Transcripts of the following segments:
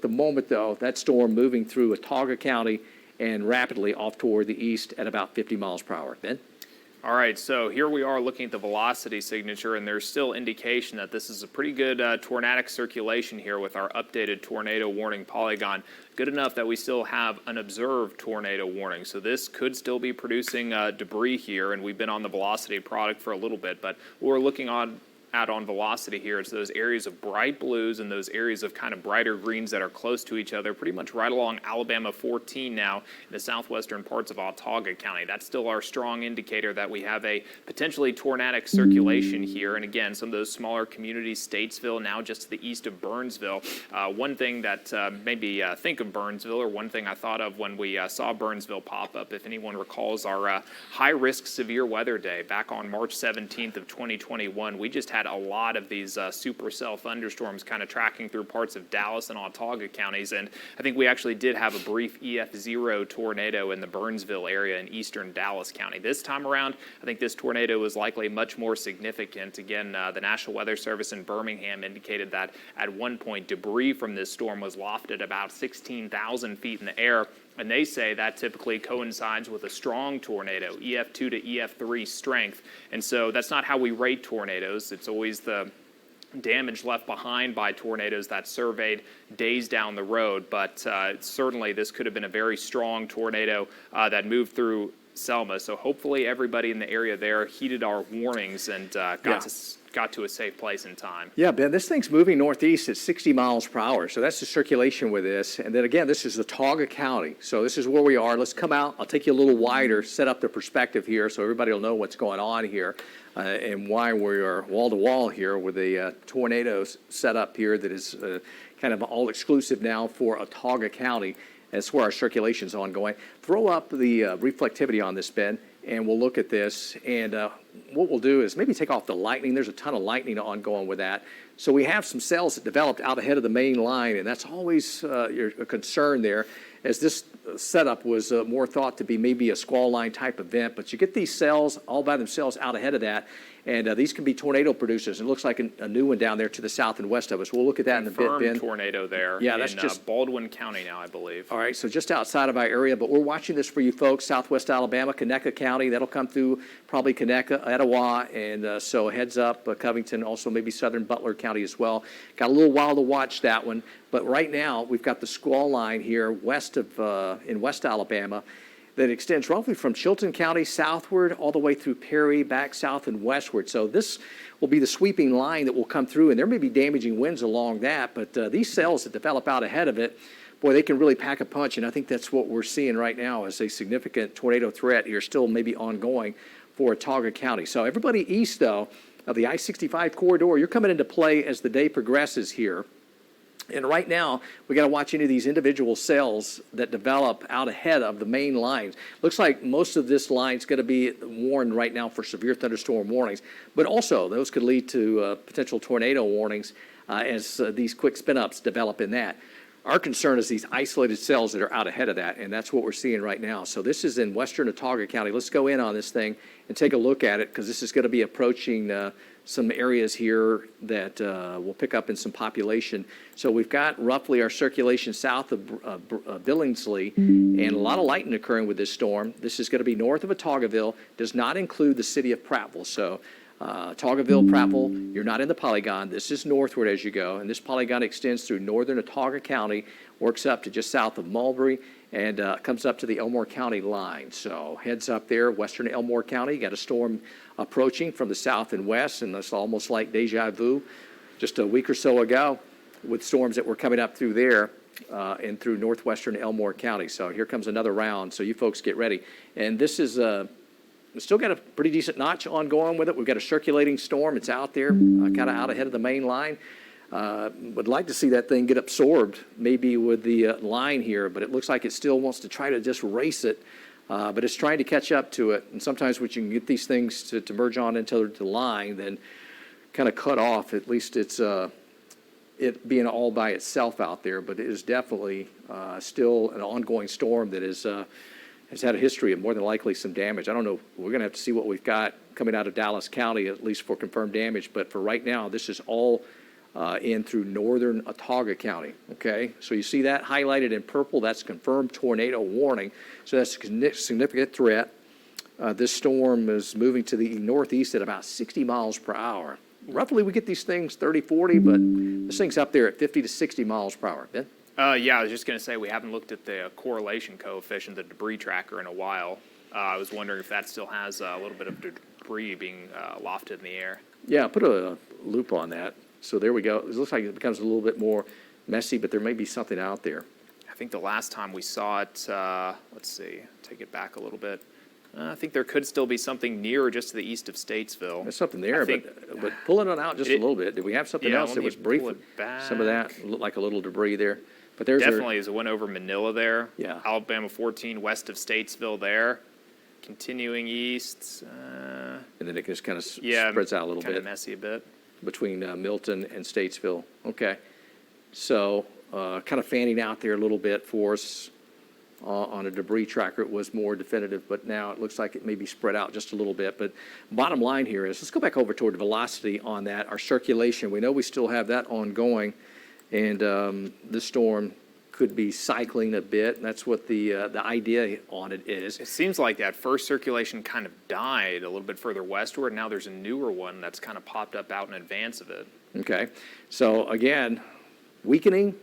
the moment, though, that storm moving through Watauga County and rapidly off toward the east at about 50 miles per hour. Ben? All right, so here we are looking at the velocity signature, and there's still indication that this is a pretty good tornadic circulation here with our updated tornado warning polygon. Good enough that we still have an observed tornado warning. So this could still be producing debris here, and we've been on the velocity product for a little bit, but what we're looking on velocity here, it's those areas of bright blues and those areas of kind of brighter greens that are close to each other, pretty much right along Alabama 14 now in the southwestern parts of Watauga County. That's still our strong indicator that we have a potentially tornadic circulation here. And again, some of those smaller communities, Statesville, now just to the east of Burnsville. One thing that made me think of Burnsville, or one thing I thought of when we saw Burnsville pop up, if anyone recalls our high-risk severe weather day back on March 17th of 2021, we just had a lot of these supercell thunderstorms kind of tracking through parts of Dallas and Watauga counties, and I think we actually did have a brief EF0 tornado in the Burnsville area in eastern Dallas County. This time around, I think this tornado was likely much more significant. Again, the National Weather Service in Birmingham indicated that at one point debris from this storm was lofted about 16,000 feet in the air. And they say that typically coincides with a strong tornado, EF2 to EF3 strength. And so that's not how we rate tornadoes. It's always the damage left behind by tornadoes that's surveyed days down the road. But certainly this could have been a very strong tornado that moved through Selma. So hopefully everybody in the area there heeded our warnings and got to a safe place in time. Yeah, Ben, this thing's moving northeast at 60 miles per hour. So that's the circulation with this. And then again, this is Watauga County. So this is where we are. Let's come out. I'll take you a little wider, set up the perspective here so everybody will know what's going on here and why we are wall to wall here with a tornado set up here that is kind of all exclusive now for Watauga County. That's where our circulation's ongoing. Throw up the reflectivity on this, Ben, and we'll look at this. And what we'll do is maybe take off the lightning. There's a ton of lightning ongoing with that. So we have some cells that developed out ahead of the main line, and that's always a concern there, as this setup was more thought to be maybe a squall line type event. But you get these cells all by themselves out ahead of that, and these can be tornado producers. It looks like a new one down there to the south and west of us. We'll look at that in a bit, Ben. Tornado there that's in just Baldwin County now, I believe. All right, so just outside of our area, but we're watching this for you folks, southwest Alabama, Conecuh County. That'll come through probably Conecuh, Etowah, and so heads up, Covington, also maybe southern Butler County as well. Got a little while to watch that one, but right now we've got the squall line here west of in West Alabama that extends roughly from Chilton County southward all the way through Perry, back south and westward. So this will be the sweeping line that will come through, and there may be damaging winds along that, but these cells that develop out ahead of it, boy, they can really pack a punch, and I think that's what we're seeing right now as a significant tornado threat here, still maybe ongoing for Watauga County. So everybody east, though, of the I-65 corridor, you're coming into play as the day progresses here. And right now, we got to watch any of these individual cells that develop out ahead of the main lines. Looks like most of this line's going to be warned right now for severe thunderstorm warnings, but also those could lead to potential tornado warnings as these quick spin-ups develop in that. Our concern is these isolated cells that are out ahead of that, and that's what we're seeing right now. So this is in western Watauga County. Let's go in on this thing and take a look at it, because this is going to be approaching some areas here that will pick up in some population. So we've got roughly our circulation south of Billingsley, and a lot of lightning occurring with this storm. This is going to be north of Otaugaville, does not include the city of Prattville. So Otaugaville, Prattville, you're not in the polygon. This is northward as you go, and this polygon extends through northern Watauga County, works up to just south of Mulberry, and comes up to the Elmore County line. So heads up there, western Elmore County, got a storm approaching from the south and west, and it's almost like deja vu just a week or so ago with storms that were coming up through there and through northwestern Elmore County. So here comes another round, so you folks get ready. And this is we've still got a pretty decent notch ongoing with it. We've got a circulating storm. It's out there, kind of out ahead of the main line. Would like to see that thing get absorbed maybe with the line here, but it looks like it still wants to try to just race it, but it's trying to catch up to it. And sometimes when you can get these things to merge on into the line, then kind of cut off, at least it's it being all by itself out there. But it is definitely still an ongoing storm that is has had a history of more than likely some damage. I don't know. We're going to have to see what we've got coming out of Dallas County, at least for confirmed damage. But for right now, this is all in through northern Autauga County, okay? So you see that highlighted in purple, that's confirmed tornado warning. So that's a significant threat. This storm is moving to the northeast at about 60 miles per hour. Roughly, we get these things 30, 40, but this thing's up there at 50 to 60 miles per hour. Ben? Yeah, I was just going to say we haven't looked at the correlation coefficient, the debris tracker, in a while. I was wondering if that still has a little bit of debris being lofted in the air. Yeah, put a loop on that. So there we go. It looks like it becomes a little bit more messy, but there may be something out there. I think the last time we saw it, let's see, take it back a little bit. I think there could still be something near or just to the east of Statesville. There's something there, think, but pulling it out just a little bit. Did we have something yeah, else let that me was brief? pull it back. Some of that looked like a little debris there. But there's Definitely is a one over Manila there. Yeah. Alabama 14 west of Statesville there. Continuing east. and then it just kind of Yeah, spreads out a little kind bit of messy a bit. between Milton and Statesville. Okay. So kind of fanning out there a little bit for us on a debris tracker. It was more definitive, but now it looks like it may be spread out just a little bit. But bottom line here is, let's go back over toward the velocity on that. Our circulation, we know we still have that ongoing, and this storm could be cycling a bit, and that's what the idea on it is. It seems like that first circulation kind of died a little bit further westward. Now there's a newer one that's kind of popped up out in advance of it. Okay, so again, weakening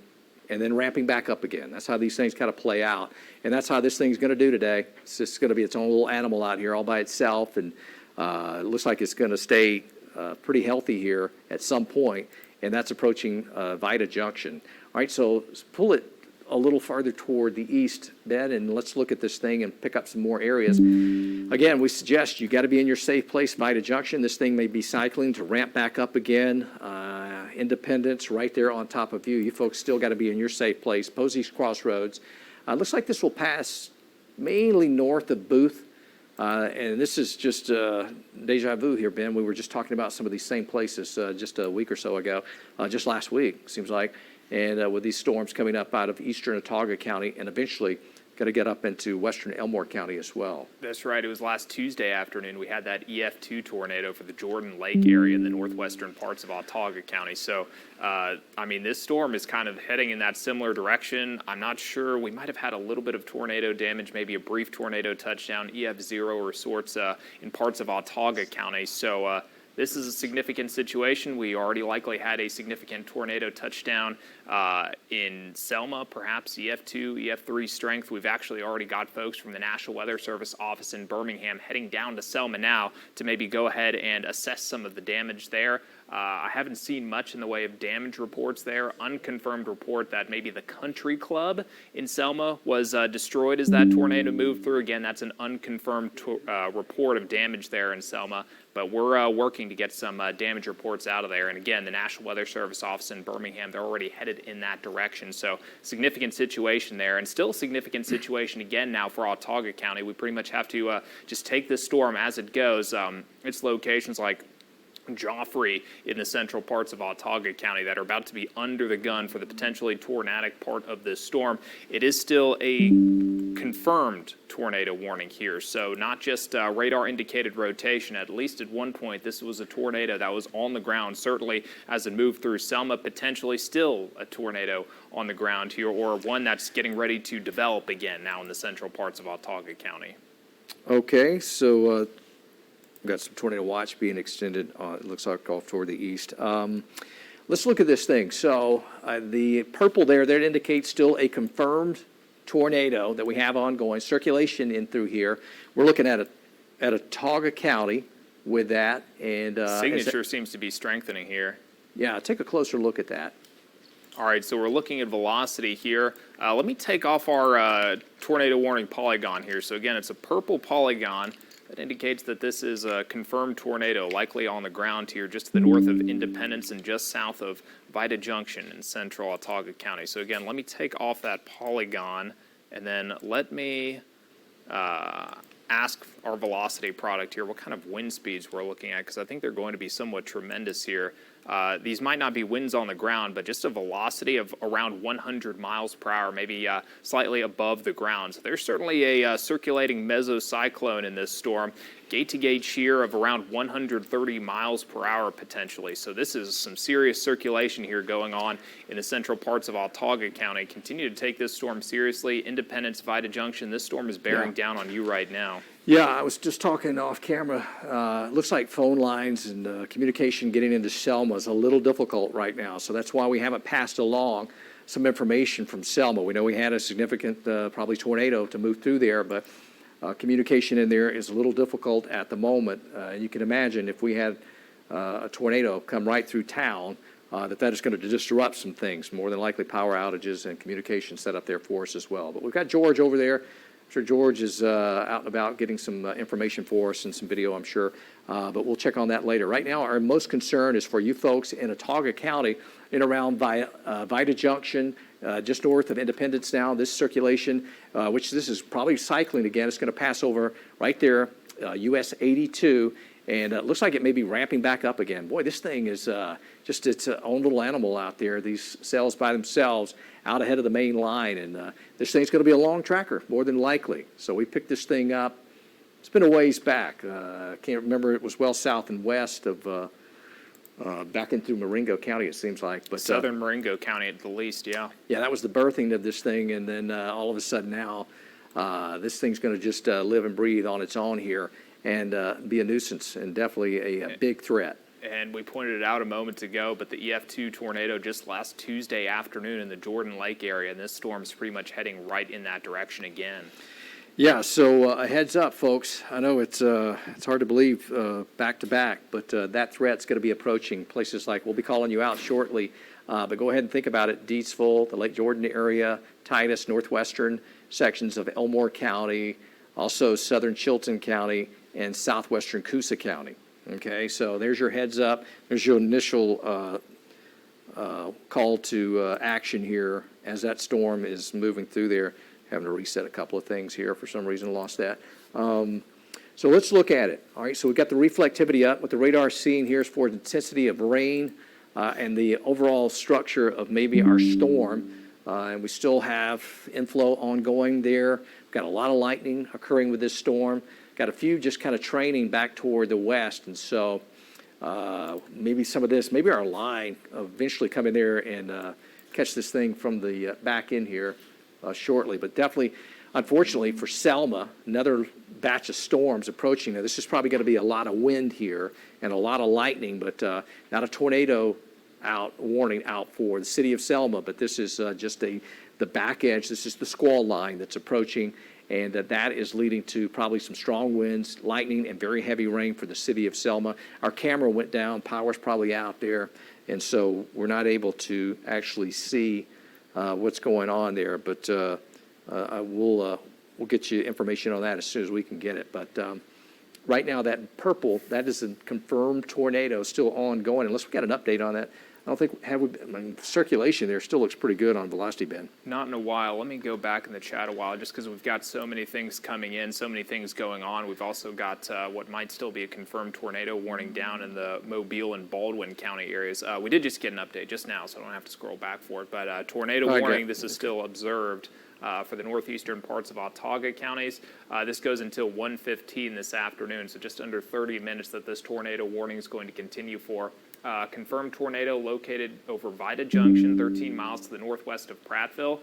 and then ramping back up again. That's how these things kind of play out, and that's how this thing's going to do today. It's just going to be its own little animal out here all by itself, and it looks like it's going to stay pretty healthy here at some point, and that's approaching Vida Junction. All right, so pull it a little farther toward the east, Ben, and let's look at this thing and pick up some more areas. Again, we suggest you got to be in your safe place, Vida Junction. This thing may be cycling to ramp back up again. Independence right there on top of you. You folks still got to be in your safe place. Posey's Crossroads. Looks like this will pass mainly north of Booth. And this is just deja vu here, Ben. We were just talking about some of these same places just a week or so ago, just last week, seems like. And with these storms coming up out of eastern Autauga County and eventually going to get up into western Elmore County as well. That's right. It was last Tuesday afternoon. We had that EF2 tornado for the Jordan Lake area in the northwestern parts of Autauga County. So, I mean, this storm is kind of heading in that similar direction. I'm not sure. We might have had a little bit of tornado damage, maybe a brief tornado touchdown, EF0 or sorts in parts of Autauga County. So, this is a significant situation. We already likely had a significant tornado touchdown in Selma, perhaps EF2, EF3 strength. We've actually already got folks from the National Weather Service office in Birmingham heading down to Selma now to maybe go ahead and assess some of the damage there. I haven't seen much in the way of damage reports there. Unconfirmed report that maybe the country club in Selma was destroyed as that tornado moved through. Again, that's an unconfirmed report of damage there in Selma. But we're working to get some damage reports out of there. And again, the National Weather Service office in Birmingham, they're already headed in that direction. So significant situation there, and still a significant situation again now for Autauga County. We pretty much have to just take this storm as it goes. Its locations like Joffrey in the central parts of Autauga County that are about to be under the gun for the potentially tornadic part of this storm. It is still a confirmed tornado warning here, so not just radar indicated rotation. At least at one point this was a tornado that was on the ground, certainly as it moved through Selma, potentially still a tornado on the ground here, or one that's getting ready to develop again now in the central parts of Autauga County. Okay, so we've got some tornado watch being extended, it looks like off toward the east. Let's look at this thing. So the purple there, that indicates still a confirmed tornado that we have ongoing, circulation in through here. We're looking at Autauga County with that. And signature seems to be strengthening here. Yeah, take a closer look at that. All right, so we're looking at velocity here. Let me take off our tornado warning polygon here. So again, it's a purple polygon. That indicates that this is a confirmed tornado, likely on the ground here just to the north of Independence and just south of Vida Junction in central Autauga County. So again, let me take off that polygon, and then let me ask our velocity product here what kind of wind speeds we're looking at, because I think they're going to be somewhat tremendous here. These might not be winds on the ground, but just a velocity of around 100 miles per hour, maybe slightly above the ground. So there's certainly a circulating mesocyclone in this storm. Gate-to-gate shear of around 130 miles per hour potentially. So this is some serious circulation here going on in the central parts of Autauga County. Continue to take this storm seriously. Independence, Vida Junction, this storm is bearing down on you right now. Yeah, I was just talking off camera. Looks like phone lines and communication getting into Selma is a little difficult right now. So that's why we haven't passed along some information from Selma. We know we had a significant, probably tornado to move through there, but communication in there is a little difficult at the moment. You can imagine if we had a tornado come right through town, that is going to disrupt some things, more than likely power outages and communication set up there for us as well. But we've got George over there. I'm sure George is out and about getting some information for us and some video, I'm sure. But we'll check on that later. Right now, our most concern is for you folks in Autauga County in around Vida Junction, just north of Independence now. This circulation, which this is probably cycling again, it's going to pass over right there, US 82. And it looks like it may be ramping back up again. Boy, this thing is just its own little animal out there. These cells by themselves out ahead of the main line. And this thing's going to be a long tracker, more than likely. So we picked this thing up. It's been a ways back. I can't remember. It was well south and west of back in through Marengo County, it seems like. But Southern Marengo County at the least, yeah. Yeah, that was the birthing of this thing. And then all of a sudden now, this thing's going to just live and breathe on its own here and be a nuisance and definitely a big threat. And we pointed it out a moment ago, but the EF2 tornado just last Tuesday afternoon in the Jordan Lake area, and this storm's pretty much heading right in that direction again. Yeah, so a heads up, folks. I know it's hard to believe back to back, but that threat's going to be approaching places like, we'll be calling you out shortly, but go ahead and think about it. Deatsville, the Lake Jordan area, Titus, northwestern sections of Elmore County, also southern Chilton County, and southwestern Coosa County. Okay, so there's your heads up. There's your initial call to action here as that storm is moving through there. Having to reset a couple of things here. For some reason, lost that. So let's look at it. All right, so we've got the reflectivity up. What the radar is seeing here is for the intensity of rain and the overall structure of maybe our storm. And we still have inflow ongoing there. We've got a lot of lightning occurring with this storm. Got a few just kind of training back toward the west. And so maybe some of this, maybe our line eventually come in there and catch this thing from the back end here shortly. But definitely, unfortunately for Selma, another batch of storms approaching. Now, this is probably going to be a lot of wind here and a lot of lightning, but not a tornado warning out for the city of Selma. But this is just the back edge. This is the squall line that's approaching. And that is leading to probably some strong winds, lightning, and very heavy rain for the city of Selma. Our camera went down. Power's probably out there. And so we're not able to actually see what's going on there. But we'll get you information on that as soon as we can get it. But right now, that purple, that is a confirmed tornado still ongoing. Unless we got an update on that. I don't think, circulation there still looks pretty good on velocity, Ben. Not in a while. Let me go back in the chat a while, just because we've got so many things coming in, so many things going on. We've also got what might still be a confirmed tornado warning down in the Mobile and Baldwin County areas. We did just get an update just now, so I don't have to scroll back for it. But tornado warning, this is still observed for the northeastern parts of Autauga counties. This goes until 1:15 this afternoon, so just under 30 minutes that this tornado warning is going to continue for. Confirmed tornado located over Vida Junction, 13 miles to the northwest of Prattville.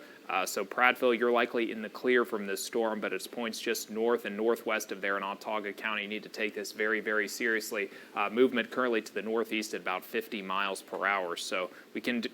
So Prattville, you're likely in the clear from this storm, but it's points just north and northwest of there in Autauga County. You need to take this very, very seriously. Movement currently to the northeast at about 50 miles per hour. So we can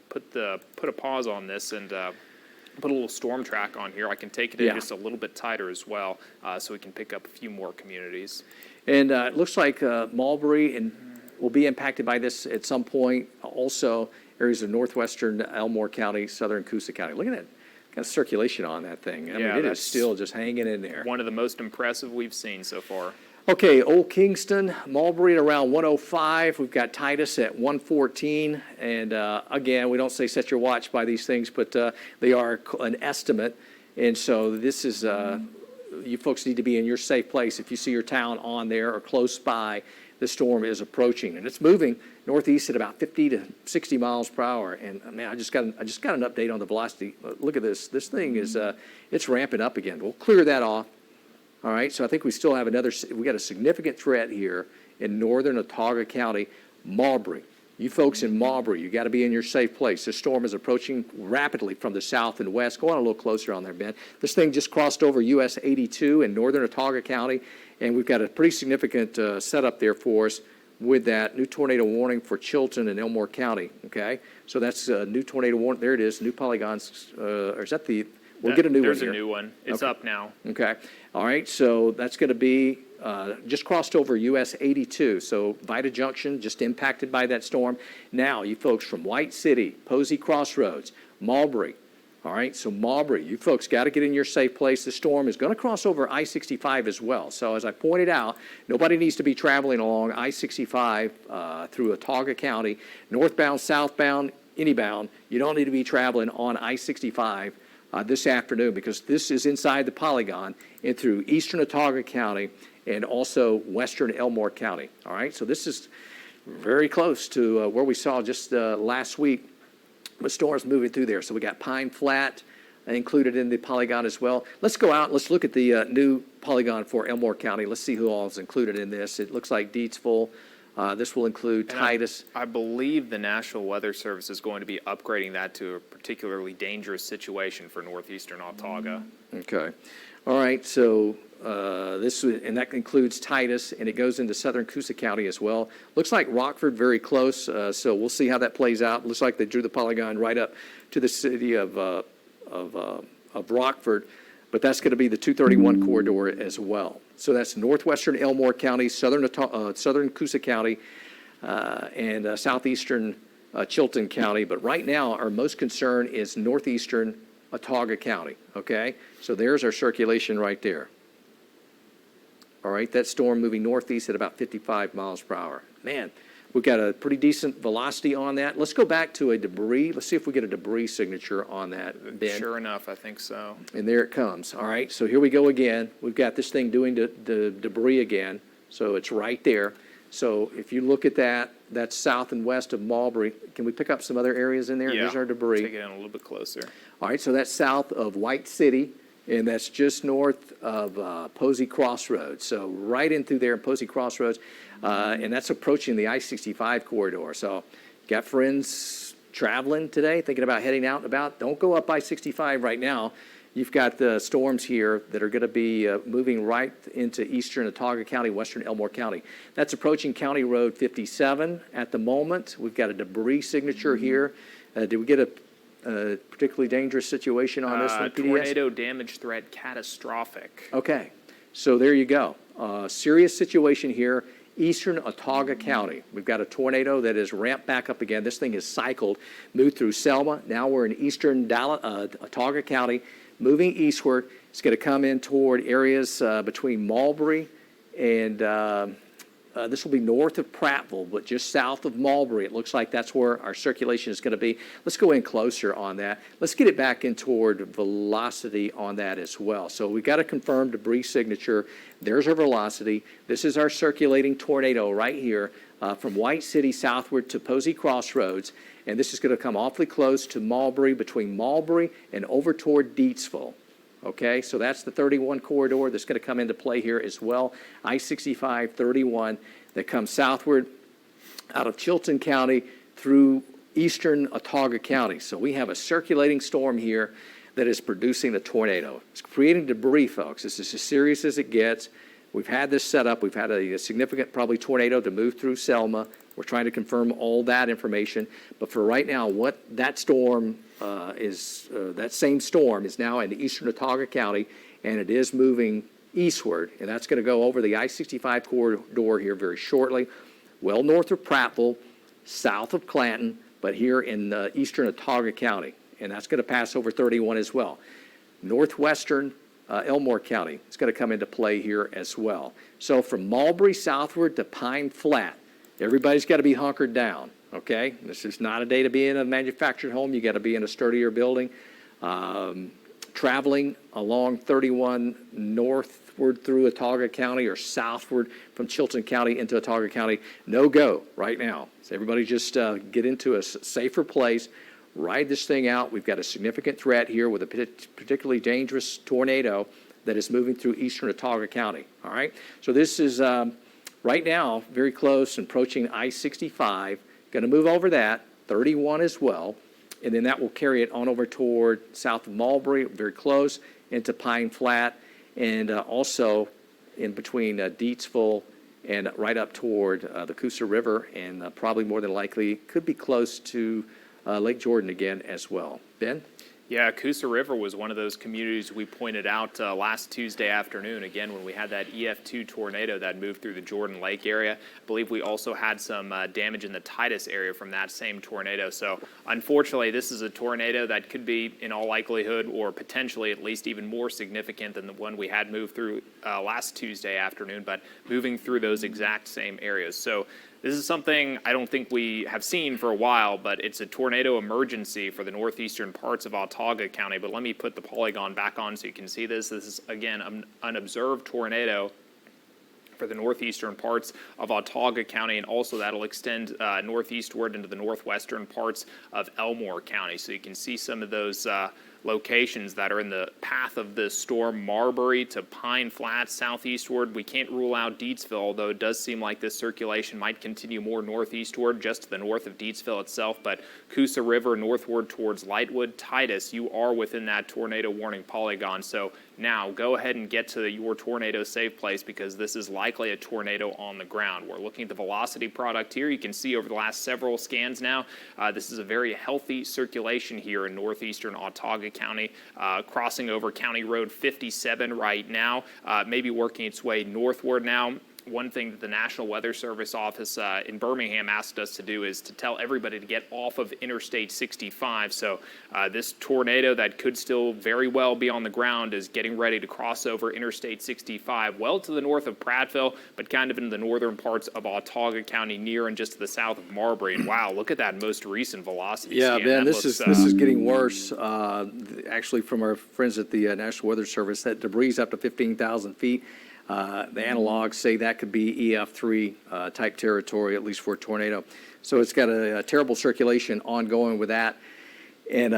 put a pause on this and put a little storm track on here. I can take it in just a little bit tighter as well, so we can pick up a few more communities. And it looks like Mulberry and will be impacted by this at some point. Also, areas of northwestern Elmore County, southern Coosa County. Look at that kind of circulation on that thing. I mean, it is still just hanging in there. One of the most impressive we've seen so far. Okay, Old Kingston, Mulberry at around 105. We've got Titus at 114. And again, we don't say set your watch by these things, but they are an estimate. And so this is, you folks need to be in your safe place. If you see your town on there or close by, this storm is approaching, and it's moving northeast at about 50 to 60 miles per hour. And man, I just got an update on the velocity. Look at this. This thing is it's ramping up again. We'll clear that off. All right. So I think we still have we got a significant threat here in northern Autauga County, Marbury. You folks in Marbury, you got to be in your safe place. This storm is approaching rapidly from the south and west. Go on a little closer on there, Ben. This thing just crossed over US 82 in northern Autauga County, and we've got a pretty significant setup there for us with that new tornado warning for Chilton and Elmore County, okay? So that's a new tornado warning. There it is, new polygons. Or is that the, we'll get a new one here. There's a new one. It's Okay. up now. Okay. All right. So that's going to be just crossed over US 82. So Vida Junction just impacted by that storm. Now, you folks from White City, Posey Crossroads, Marbury. All right. So Marbury, you folks got to get in your safe place. The storm is going to cross over I-65 as well. So as I pointed out, nobody needs to be traveling along I-65 through Autauga County, northbound, southbound, anybound. You don't need to be traveling on I-65 this afternoon, because this is inside the polygon and through eastern Autauga County and also western Elmore County. All right, so this is very close to where we saw just last week with storms moving through there. So we got Pine Flat included in the polygon as well. Let's go out. Let's look at the new polygon for Elmore County. Let's see who all is included in this. It looks like Deatsville. This will include And Titus. I believe the National Weather Service is going to be upgrading that to a particularly dangerous situation for northeastern Autauga. Okay. All right. So and that includes Titus, and it goes into southern Coosa County as well. Looks like Rockford very close. So we'll see how that plays out. Looks like they drew the polygon right up to the city of Rockford, but that's going to be the 231 corridor as well. So that's northwestern Elmore County, southern Coosa County, and southeastern Chilton County. But right now, our most concern is northeastern Autauga County, okay? So there's our circulation right there. All right, that storm moving northeast at about 55 miles per hour. Man, we've got a pretty decent velocity on that. Let's go back to a debris. Let's see if we get a debris signature on that, Ben. Sure enough, I think so. And there it comes. All right, so here we go again. We've got this thing doing the debris again. So it's right there. So if you look at that, that's south and west of Marbury. Can we pick up some other areas in there? Yeah. There's our debris. Take it in a little bit closer. All right, so that's south of White City, and that's just north of Posey Crossroads. So right in through there in Posey Crossroads, and that's approaching the I-65 corridor. So got friends traveling today, thinking about heading out and about. Don't go up I-65 right now. You've got the storms here that are going to be moving right into eastern Autauga County, western Elmore County. That's approaching County Road 57 at the moment. We've got a debris signature here. Did we get a particularly dangerous situation on this one, PDS? Tornado damage threat catastrophic. Okay, so there you go. Serious situation here, eastern Autauga County. We've got a tornado that is ramped back up again. This thing has cycled, moved through Selma. Now we're in eastern Autauga County, moving eastward. It's going to come in toward areas between Marbury and this will be north of Prattville, but just south of Marbury. It looks like that's where our circulation is going to be. Let's go in closer on that. Let's get it back in toward velocity on that as well. So we've got a confirmed debris signature. There's our velocity. This is our circulating tornado right here from White City southward to Posey Crossroads. And this is going to come awfully close to Marbury, between Marbury and over toward Deatsville. Okay, so that's the 31 corridor that's going to come into play here as well. I-65, 31, that comes southward out of Chilton County through eastern Autauga County. So we have a circulating storm here that is producing a tornado. It's creating debris, folks. This is as serious as it gets. We've had this set up. We've had a significant, probably, tornado to move through Selma. We're trying to confirm all that information. But for right now, what that storm that same storm is now in eastern Autauga County, and it is moving eastward. And that's going to go over the I-65 corridor here very shortly, well north of Prattville, south of Clanton, but here in eastern Autauga County. And that's going to pass over 31 as well. Northwestern Elmore County is going to come into play here as well. So from Marbury southward to Pine Flat, everybody's got to be hunkered down, okay? This is not a day to be in a manufactured home. You got to be in a sturdier building. traveling along 31 northward through Autauga County or southward from Chilton County into Autauga County, no go right now. So everybody just get into a safer place, ride this thing out. We've got a significant threat here with a particularly dangerous tornado that is moving through eastern Autauga County, all right? So this is right now very close and approaching I-65, going to move over that, 31 as well, and then that will carry it on over toward south of Mulberry, very close, into Pine Flat, and also in between Deatsville and right up toward the Coosa River, and probably more than likely could be close to Lake Jordan again as well. Ben? Yeah, Coosa River was one of those communities we pointed out last Tuesday afternoon, again, when we had that EF2 tornado that moved through the Jordan Lake area. I believe we also had some damage in the Titus area from that same tornado. So unfortunately, this is a tornado that could be, in all likelihood, or potentially at least even more significant than the one we had move through last Tuesday afternoon, but moving through those exact same areas. So this is something I don't think we have seen for a while, but it's a tornado emergency for the northeastern parts of Autauga County. But let me put the polygon back on so you can see this. This is, again, an observed tornado for the northeastern parts of Autauga County, and also that'll extend northeastward into the northwestern parts of Elmore County. So you can see some of those locations that are in the path of this storm, Marbury to Pine Flats, southeastward. We can't rule out Deatsville, although it does seem like this circulation might continue more northeastward, just to the north of Deatsville itself. But Coosa River northward towards Lightwood, Titus, you are within that tornado warning polygon. So now go ahead and get to your tornado safe place, because this is likely a tornado on the ground. We're looking at the velocity product here. You can see over the last several scans now, this is a very healthy circulation here in northeastern Autauga County, crossing over County Road 57 right now, maybe working its way northward now. One thing that the National Weather Service office in Birmingham asked us to do is to tell everybody to get off of Interstate 65. So this tornado that could still very well be on the ground is getting ready to cross over Interstate 65, well to the north of Prattville, but kind of in the northern parts of Autauga County, near and just to the south of Marbury. And wow, look at that most recent velocity Yeah, scan. Ben, this is getting worse. Actually, from our friends at the National Weather Service, that debris up to 15,000 feet. The analogs say that could be EF3 type territory, at least for a tornado. So it's got a terrible circulation ongoing with that. And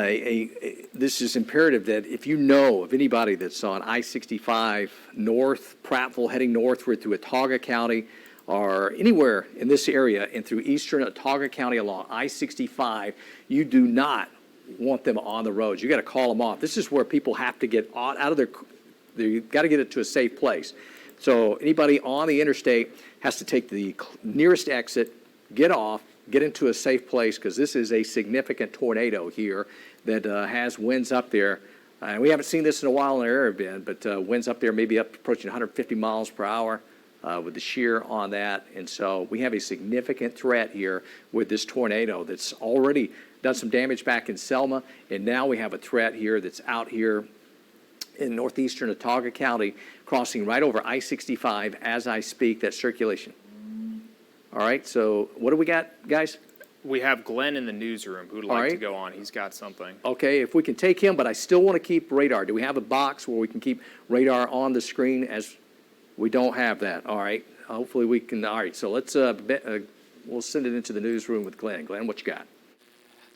this is imperative that if you know of anybody that's on I-65 north, Prattville, heading northward through Autauga County, or anywhere in this area and through eastern Autauga County along I-65, you do not want them on the roads. You got to call them off. This is where people have to get out of their, you've got to get it to a safe place. So anybody on the interstate has to take the nearest exit, get off, get into a safe place, because this is a significant tornado here that has winds up there. And we haven't seen this in a while in our area, Ben, but winds up there maybe up approaching 150 miles per hour with the shear on that. And so we have a significant threat here with this tornado that's already done some damage back in Selma, and now we have a threat here that's out here in northeastern Autauga County, crossing right over I-65 as I speak, that circulation. All right, so what do we got, guys? We have Glenn in the newsroom who'd like to go on. He's got something. Okay, if we can take him, but I still want to keep radar. Do we have a box where we can keep radar on the screen? As we don't have that. All right, hopefully we can. All right, so let's we'll send it into the newsroom with Glenn. Glenn, what you got?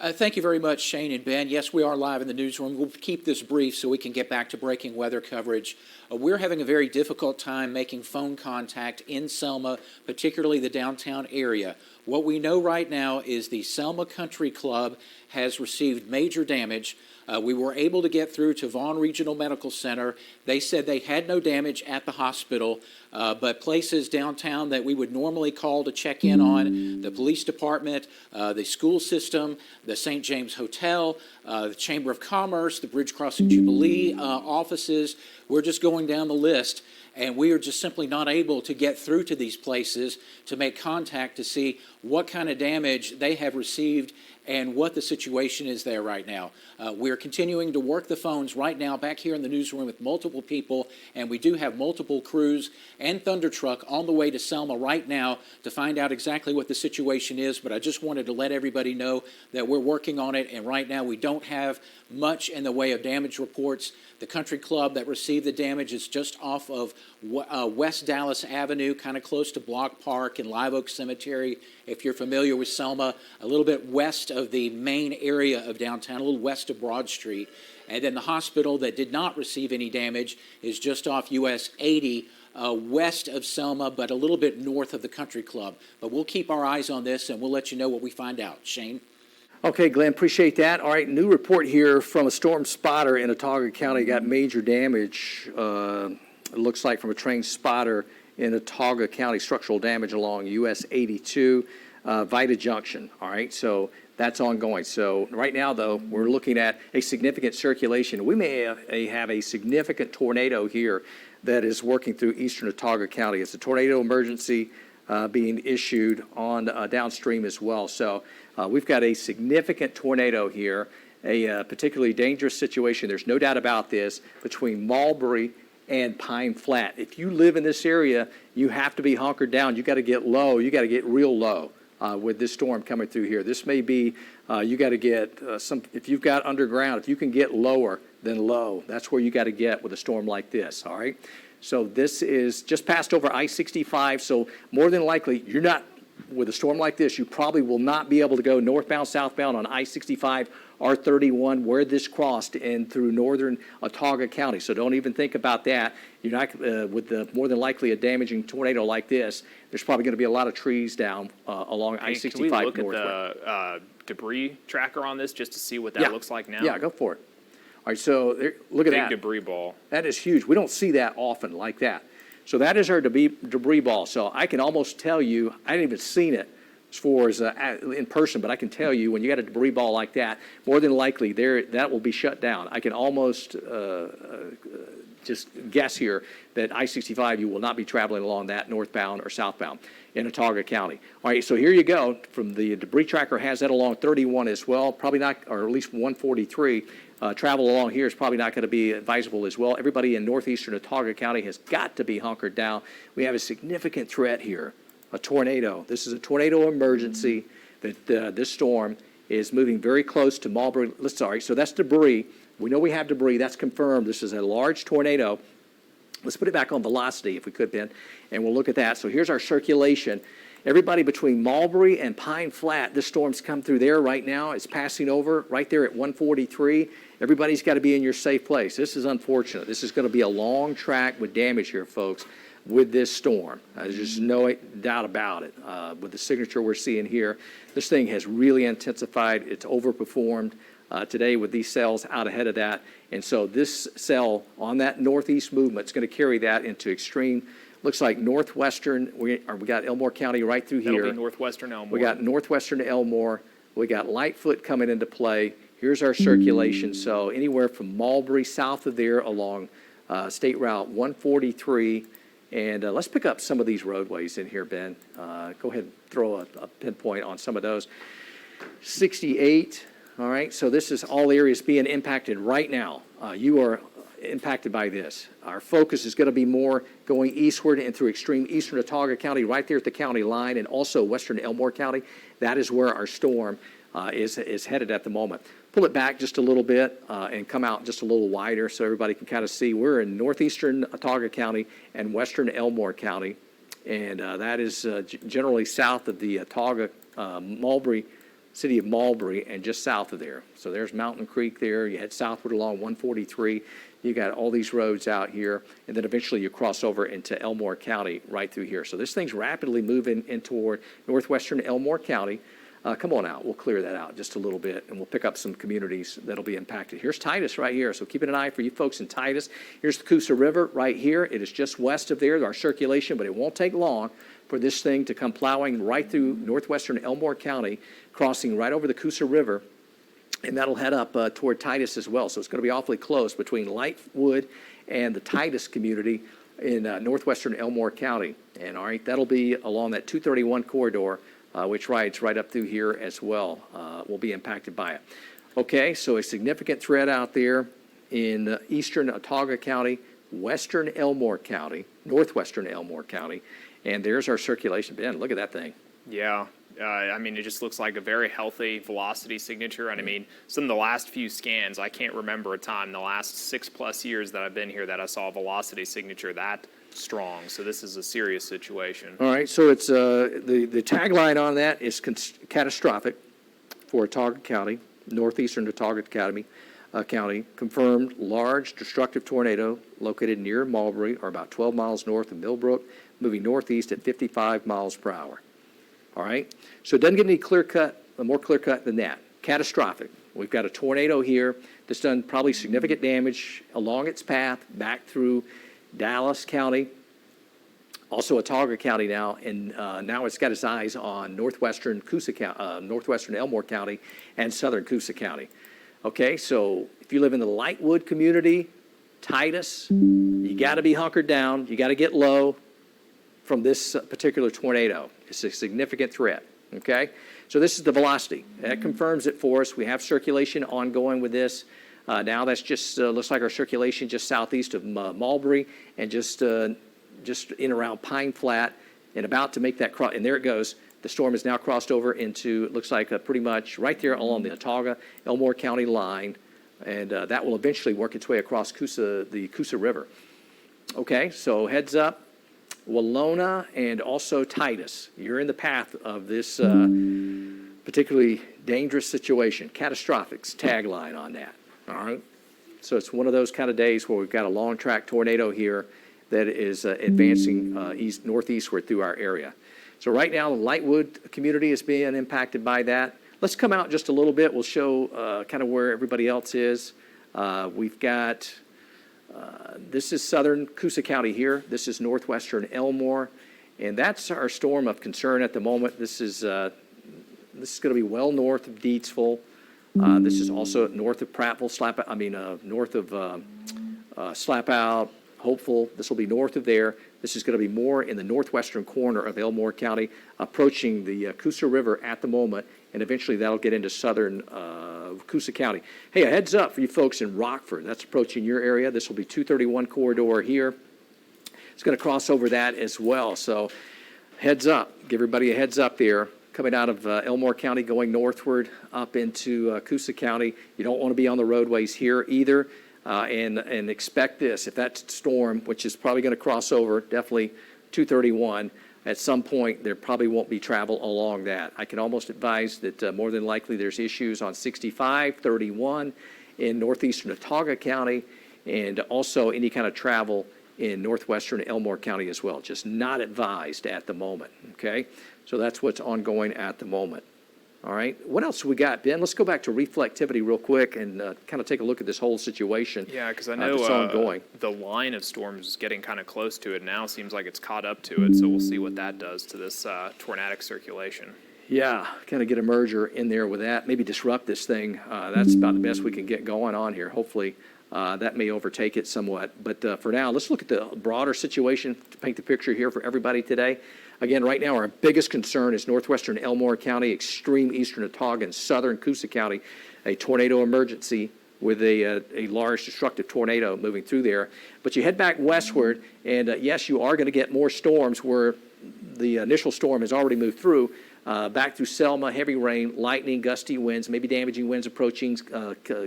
Thank you very much, Shane and Ben. Yes, we are live in the newsroom. We'll keep this brief so we can get back to breaking weather coverage. We're having a very difficult time making phone contact in Selma, particularly the downtown area. What we know right now is the Selma Country Club has received major damage. We were able to get through to Vaughn Regional Medical Center. They said they had no damage at the hospital, but places downtown that we would normally call to check in on, the police department, the school system, the St. James Hotel, the Chamber of Commerce, the Bridge Crossing Jubilee offices. We're just going down the list, and we are just simply not able to get through to these places to make contact to see what kind of damage they have received and what the situation is there right now. We're continuing to work the phones right now back here in the newsroom with multiple people, and we do have multiple crews and Thunder Truck on the way to Selma right now to find out exactly what the situation is, but I just wanted to let everybody know that we're working on it, and right now we don't have much in the way of damage reports. The country club that received the damage is just off of West Dallas Avenue, kind of close to Block Park and Live Oak Cemetery. If you're familiar with Selma, a little bit west of the main area of downtown, a little west of Broad Street. And then the hospital that did not receive any damage is just off US 80, west of Selma, but a little bit north of the country club. But we'll keep our eyes on this, and we'll let you know what we find out. Shane? Okay, Glenn, appreciate that. All right, new report here from a storm spotter in Autauga County. Got major damage, it looks like, from a trained spotter in Autauga County. Structural damage along US 82, Vita Junction. All right, so that's ongoing. So right now, though, we're looking at a significant circulation. We may have a significant tornado here that is working through eastern Autauga County. It's a tornado emergency being issued on downstream as well. So we've got a significant tornado here, a particularly dangerous situation. There's no doubt about this, between Mulberry and Pine Flat. If you live in this area, you have to be hunkered down. You got to get low. You got to get real low with this storm coming through here. This may be, you got to get if you've got underground, if you can get lower than low, that's where you got to get with a storm like this, all right? So this is just passed over I-65, so more than likely, you're not, with a storm like this, you probably will not be able to go northbound, southbound on I-65 or 31 where this crossed in through northern Autauga County. So don't even think about that. You're not, with the more than likely a damaging tornado like this, there's probably going to be a lot of trees down along I-65 Can we look northward. at the debris tracker on this just to see what that looks like now? Yeah, go for it. All right, so there, look at that. Big debris ball. That is huge. We don't see that often like that. So that is our debris ball. So I can almost tell you, I haven't even seen it as far as in person, but I can tell you when you got a debris ball like that, more than likely that will be shut down. I can almost just guess here that I-65, you will not be traveling along that northbound or southbound in Autauga County. All right, so here you go. From the debris tracker has that along 31 as well, probably not, or at least 143. Travel along here is probably not going to be advisable as well. Everybody in northeastern Autauga County has got to be hunkered down. We have a significant threat here, a tornado. This is a tornado emergency that this storm is moving very close to Mulberry. Sorry, so that's debris. We know we have debris. That's confirmed. This is a large tornado. Let's put it back on velocity if we could, Ben, and we'll look at that. So here's our circulation. Everybody between Mulberry and Pine Flat, this storm's come through there right now. It's passing over right there at 143. Everybody's got to be in your safe place. This is unfortunate. This is going to be a long track with damage here, folks, with this storm. There's just no doubt about it. With the signature we're seeing here, this thing has really intensified. It's overperformed today with these cells out ahead of that. And so this cell on that northeast movement is going to carry that into extreme. Looks like northwestern, we got Elmore County right through here. That'll be northwestern Elmore. We got northwestern Elmore. We got Lightfoot coming into play. Here's our circulation. So anywhere from Mulberry south of there along State Route 143. And let's pick up some of these roadways in here, Ben. Go ahead and throw a pinpoint on some of those. 68, all right. So this is all areas being impacted right now. You are impacted by this. Our focus is going to be more going eastward and through extreme eastern Autauga County, right there at the county line, and also western Elmore County. That is where our storm is headed at the moment. Pull it back just a little bit and come out just a little wider so everybody can kind of see. We're in northeastern Autauga County and western Elmore County, and that is generally south of the Autauga, Mulberry, city of Mulberry, and just south of there. So there's Mountain Creek there. You head southward along 143. You got all these roads out here, and then eventually you cross over into Elmore County right through here. So this thing's rapidly moving in toward northwestern Elmore County. Come on out. We'll clear that out just a little bit, and we'll pick up some communities that'll be impacted. Here's Titus right here, so keep an eye for you folks in Titus. Here's the Coosa River right here. It is just west of there, our circulation, but it won't take long for this thing to come plowing right through northwestern Elmore County, crossing right over the Coosa River, and that'll head up toward Titus as well. So it's going to be awfully close between Lightwood and the Titus community in northwestern Elmore County. And all right, that'll be along that 231 corridor which rides right up through here as well, will be impacted by it. Okay, so a significant threat out there in eastern Otaga County, western Elmore County, northwestern Elmore County, and there's our circulation. Ben, look at that thing. Yeah. I mean, it just looks like a very healthy velocity signature. And I mean, some of the last few scans, I can't remember a time in the last 6+ years that I've been here that I saw a velocity signature that strong. So this is a serious situation. All right, so it's the tagline on that is catastrophic for Otaga County, northeastern Otaga County, confirmed large destructive tornado located near Marbury, or about 12 miles north of Millbrook, moving northeast at 55 miles per hour. All right, so it doesn't get any more clear cut than that. Catastrophic. We've got a tornado here that's done probably significant damage along its path back through Dallas County, also Otaga County now, and now it's got its eyes on northwestern Elmore County and southern Coosa County. Okay, so if you live in the Lightwood community, Titus, you got to be hunkered down. You got to get low from this particular tornado. It's a significant threat, okay? So this is the velocity. That confirms it for us. We have circulation ongoing with this. Now that's just looks like our circulation just southeast of Mulberry and just in around Pine Flat and about to make that cross. And there it goes. The storm has now crossed over into, it looks like pretty much right there along the Otaga-Elmore County line. And that will eventually work its way across the Coosa River. Okay, so heads up. Walona and also Titus, you're in the path of this particularly dangerous situation. Catastrophic's tagline on that, all right? So it's one of those kind of days where we've got a long track tornado here that is advancing northeastward through our area. So right now, the Lightwood community is being impacted by that. Let's come out just a little bit. We'll show kind of where everybody else is. We've got... this is southern Coosa County here. This is northwestern Elmore, and that's our storm of concern at the moment. This is going to be well north of Deatsville. This is also north of Prattville, north of Slapout, Hopeful. This will be north of there. This is going to be more in the northwestern corner of Elmore County, approaching the Coosa River at the moment, and eventually that'll get into southern Coosa County. Hey, a heads up for you folks in Rockford. That's approaching your area. This will be 231 corridor here. It's going to cross over that as well. So heads up. Give everybody a heads up there. Coming out of Elmore County, going northward up into Coosa County. You don't want to be on the roadways here either. And expect this. If that storm, which is probably going to cross over, definitely 231, at some point there probably won't be travel along that. I can almost advise that more than likely there's issues on 65, 31 in northeastern Otaga County, and also any kind of travel in northwestern Elmore County as well. Just not advised at the moment, okay? So that's what's ongoing at the moment. All right, what else we got, Ben? Let's go back to reflectivity real quick and kind of take a look at this whole situation. Yeah, because I know that's ongoing. The line of storms is getting kind of close to it now. Seems like it's caught up to it, so we'll see what that does to this tornadic circulation. Yeah, kind of get a merger in there with that, maybe disrupt this thing. That's about the best we can get going on here. Hopefully that may overtake it somewhat. But for now, let's look at the broader situation to paint the picture here for everybody today. Again, right now, our biggest concern is northwestern Elmore County, extreme eastern Otaga, and southern Coosa County, a tornado emergency with a large destructive tornado moving through there. But you head back westward, and yes, you are going to get more storms where the initial storm has already moved through, back through Selma, heavy rain, lightning, gusty winds, maybe damaging winds approaching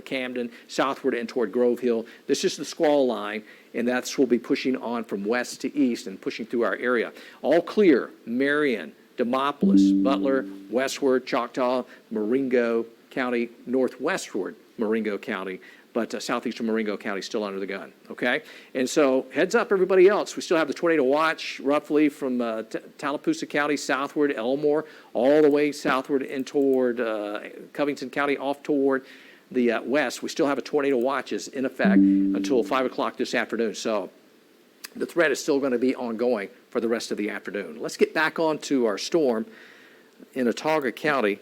Camden, southward and toward Grove Hill. This is the squall line, and that's will be pushing on from west to east and pushing through our area. All clear, Marion, Demopolis, Butler, westward, Choctaw, Marengo County, northwestward Marengo County, but southeastern Marengo County still under the gun, okay? And so heads up, everybody else. We still have the tornado watch roughly from Tallapoosa County southward, Elmore, all the way southward and toward Covington County, off toward the west. We still have a tornado watch is in effect until 5 o'clock this afternoon. So the threat is still going to be ongoing for the rest of the afternoon. Let's get back onto our storm in Otaga County.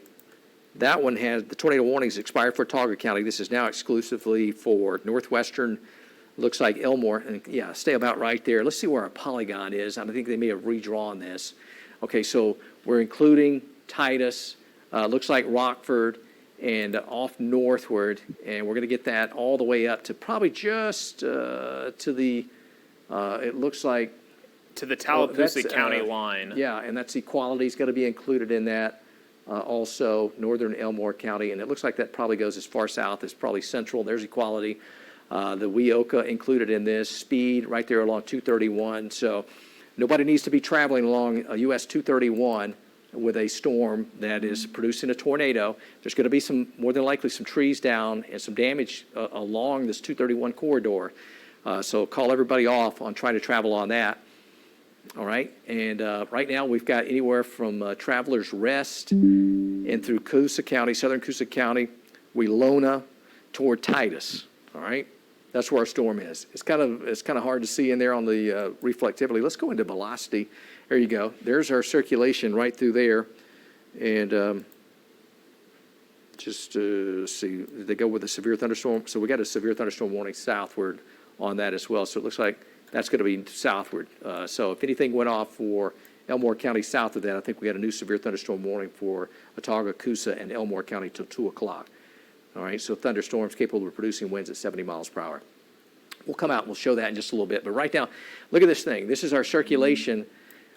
That one has the tornado warnings expired for Otaga County. This is now exclusively for northwestern, looks like Elmore. And yeah, stay about right there. Let's see where our polygon is. I think they may have redrawn this. Okay, so we're including Titus, looks like Rockford, and off northward, and we're going to get that all the way up to probably just to the, it looks like, To the Tallapoosa that's, County line. yeah, and that's Equality is going to be included in that. Also, northern Elmore County, and it looks like that probably goes as far south as probably central. There's Equality. The WAKA included in this. Speed right there along 231. So nobody needs to be traveling along US 231 with a storm that is producing a tornado. There's going to be more than likely some trees down and some damage along this 231 corridor. So call everybody off on trying to travel on that. All right, and right now we've got anywhere from Travelers Rest and through Coosa County, southern Coosa County, Welona toward Titus. All right, that's where our storm is. It's kind of hard to see in there on the reflectivity. Let's go into velocity. There you go. There's our circulation right through there, and just see, they go with a severe thunderstorm. So we got a severe thunderstorm warning southward on that as well. So it looks like that's going to be southward. So if anything went off for Elmore County south of that, I think we got a new severe thunderstorm warning for Watauga, Coosa, and Elmore County till 2 o'clock. All right, so thunderstorms capable of producing winds at 70 miles per hour. We'll come out and we'll show that in just a little bit. But right now, look at this thing. This is our circulation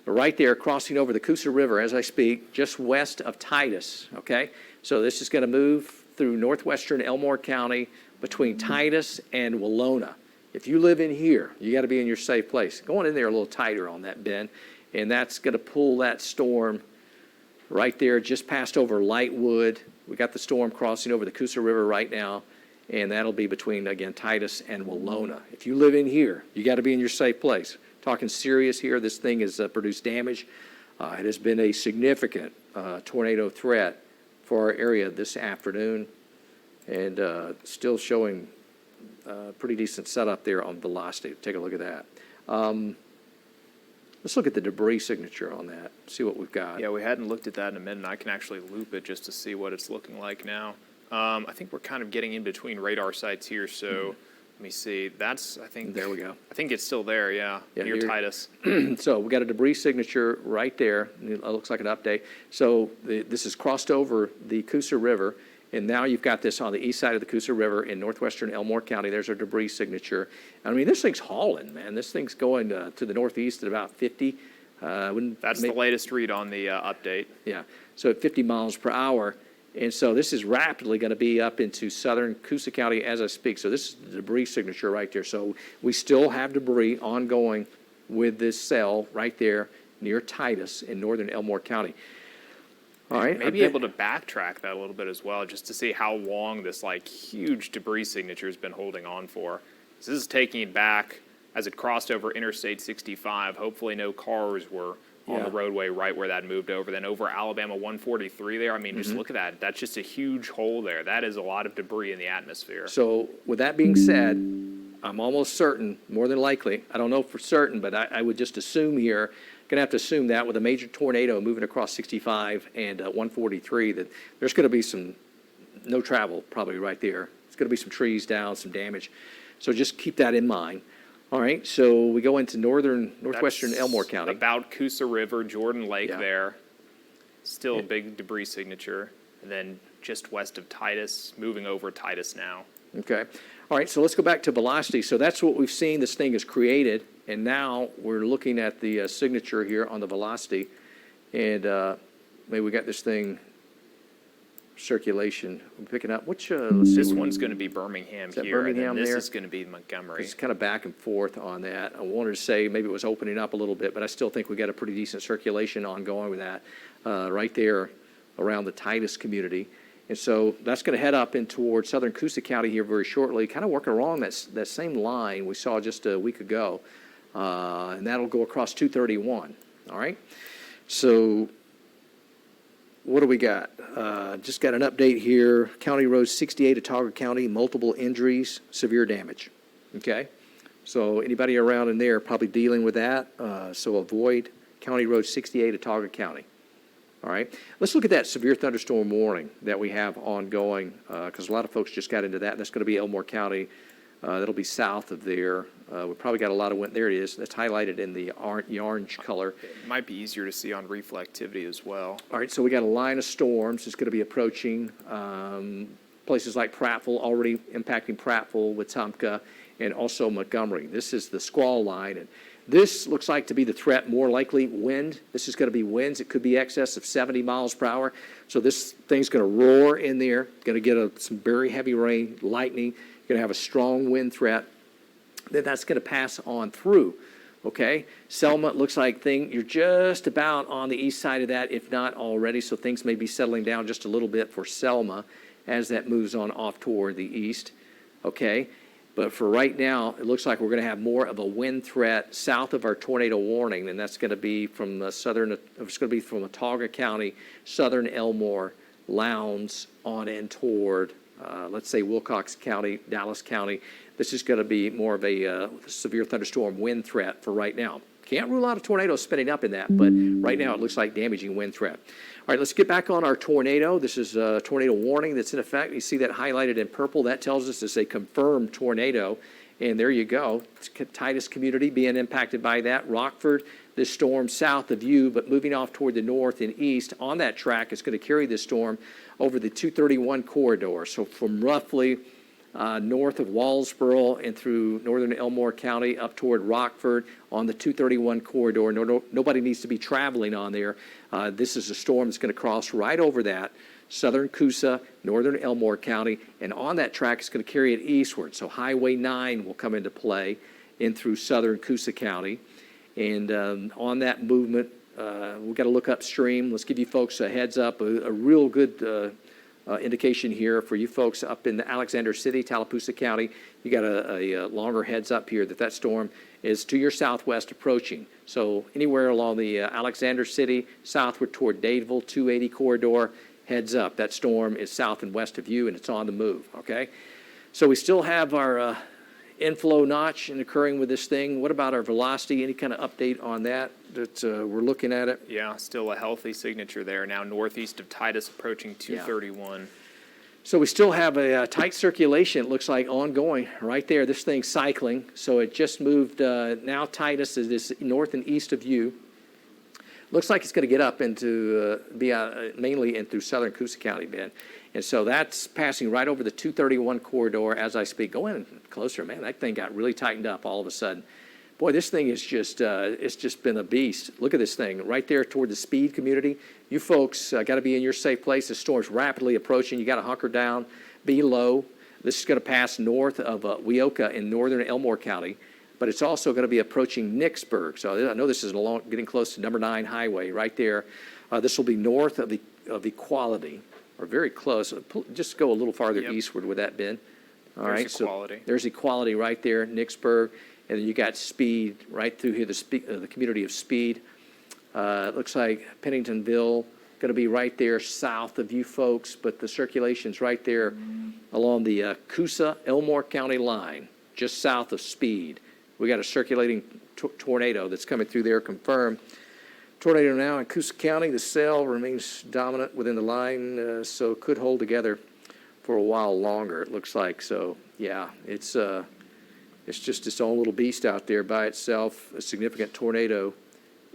right there crossing over the Coosa River as I speak, just west of Titus, okay? So this is going to move through northwestern Elmore County between Titus and Welona. If you live in here, you got to be in your safe place. Going in there a little tighter on that bend, and that's going to pull that storm right there just past over Lightwood. We got the storm crossing over the Coosa River right now, and that'll be between, again, Titus and Welona. If you live in here, you got to be in your safe place. Talking serious here, this thing has produced damage. It has been a significant tornado threat for our area this afternoon, and still showing pretty decent setup there on velocity. Take a look at that. Let's look at the debris signature on that, see what we've got. Yeah, we hadn't looked at that in a minute. I can actually loop it just to see what it's looking like now. I think we're kind of getting in between radar sites here, so let me see. That's, I think. There we go. I think it's still there, yeah near Titus. So we got a debris signature right there. It looks like an update. So this has crossed over the Coosa River, and now you've got this on the east side of the Coosa River in northwestern Elmore County. There's our debris signature. I mean, this thing's hauling, man. This thing's going to the northeast at about 50. That's the latest read on the update. Yeah, so at 50 miles per hour. And so this is rapidly going to be up into southern Coosa County as I speak. So this is the debris signature right there. So we still have debris ongoing with this cell right there near Titus in northern Elmore County. All right. Maybe able to backtrack that a little bit as well, just to see how long this like huge debris signature has been holding on for. So this is taking it back as it crossed over Interstate 65. Hopefully no cars were on the roadway right where that moved over. Then over Alabama 143 there. I mean, just look at that. That's just a huge hole there. That is a lot of debris in the atmosphere. So with that being said, I'm almost certain, more than likely, I don't know for certain, but I would just assume here, going to have to assume that with a major tornado moving across 65 and 143, that there's going to be some no travel probably right there. It's going to be some trees down, some damage. So just keep that in mind. All right, so we go into northwestern That's Elmore County. About Coosa River, Jordan Lake Yeah. there. Still a big debris signature. And then just west of Titus, moving over Titus now. Okay. All right, so let's go back to velocity. So that's what we've seen this thing has created, and now we're looking at the signature here on the velocity. And maybe we got this thing circulation. I'm picking up. Let's see. This one's going to be Birmingham Is that here, Birmingham and then this there? is going to be Montgomery. It's kind of back and forth on that. I wanted to say maybe it was opening up a little bit, but I still think we got a pretty decent circulation ongoing with that right there around the Titus community. And so that's going to head up in toward southern Coosa County here very shortly, kind of working along that same line we saw just a week ago. And that'll go across 231. All right? So what do we got? Just got an update here. County Road 68, Watauga County, multiple injuries, severe damage. Okay? So anybody around in there probably dealing with that. So avoid County Road 68, Watauga County. All right? Let's look at that severe thunderstorm warning that we have ongoing because a lot of folks just got into that. That's going to be Elmore County, That'll be south of there. We probably got a lot of wind. There it is. That's highlighted in the orange color. It might be easier to see on reflectivity as well. All right, so we got a line of storms that's going to be approaching places like Prattville, already impacting Prattville, Wetumpka, and also Montgomery. This is the squall line, and this looks like to be the threat, more likely wind. This is going to be winds. It could be excess of 70 miles per hour. So this thing's going to roar in there, going to get some very heavy rain, lightning, going to have a strong wind threat. Then that's going to pass on through. Okay, Selma looks like you're just about on the east side of that, if not already. So things may be settling down just a little bit for Selma as that moves on off toward the east. Okay, but for right now, it looks like we're going to have more of a wind threat south of our tornado warning, and that's going to be from the southern. It's going to be from Watauga County, southern Elmore, Lowndes on and toward, let's say Wilcox County, Dallas County. This is going to be more of a severe thunderstorm wind threat for right now. Can't rule out a tornado spinning up in that, but right now it looks like damaging wind threat. All right, let's get back on our tornado. This is a tornado warning that's in effect. You see that highlighted in purple. That tells us it's a confirmed tornado. And there you go. Titus community being impacted by that. Rockford, this storm south of you, but moving off toward the north and east. On that track, it's going to carry this storm over the 231 corridor. So from roughly north of Wallsboro and through northern Elmore County up toward Rockford on the 231 corridor. Nobody needs to be traveling on there. This is a storm that's going to cross right over that, southern Coosa, northern Elmore County, and on that track it's going to carry it eastward. So Highway 9 will come into play in through southern Coosa County. And on that movement, we've got to look upstream. Let's give you folks a heads up, a real good indication here for you folks up in the Alexander City, Tallapoosa County. You got a longer heads up here that storm is to your southwest approaching. So anywhere along the Alexander City, southward toward Dadeville, 280 corridor, heads up. That storm is south and west of you, and it's on the move, okay? So we still have our inflow notch occurring with this thing. What about our velocity? Any kind of update on that we're looking at it? Yeah, still a healthy signature there. Now northeast of Titus, approaching 231. So we still have a tight circulation, it looks like, ongoing right there. This thing's cycling. So it just moved, now Titus is north and east of you. Looks like it's going to get up into, mainly in through southern Coosa County, Ben. And so that's passing right over the 231 corridor as I speak. Go in closer, man. That thing got really tightened up all of a sudden. Boy, this thing is just, it's just been a beast. Look at this thing right there toward the Speed community. You folks got to be in your safe place. The storm's rapidly approaching. You got to hunker down, be low. This is going to pass north of WAKA in northern Elmore County, but it's also going to be approaching Nicksburg. So I know this is getting close to number 9 highway right there. This will be north of Equality, or very close. Just go a little farther eastward with that, Ben. All right, Equality. So there's Equality right there, Nicksburg. And then you got Speed right through here, the community of Speed. It looks like Penningtonville going to be right there south of you folks, but the circulation's right there along the Coosa-Elmore County line, just south of Speed. We got a circulating tornado that's coming through there, confirmed. Tornado now in Coosa County. The cell remains dominant within the line, so could hold together for a while longer, it looks like. So, yeah, it's just its own little beast out there by itself, a significant tornado.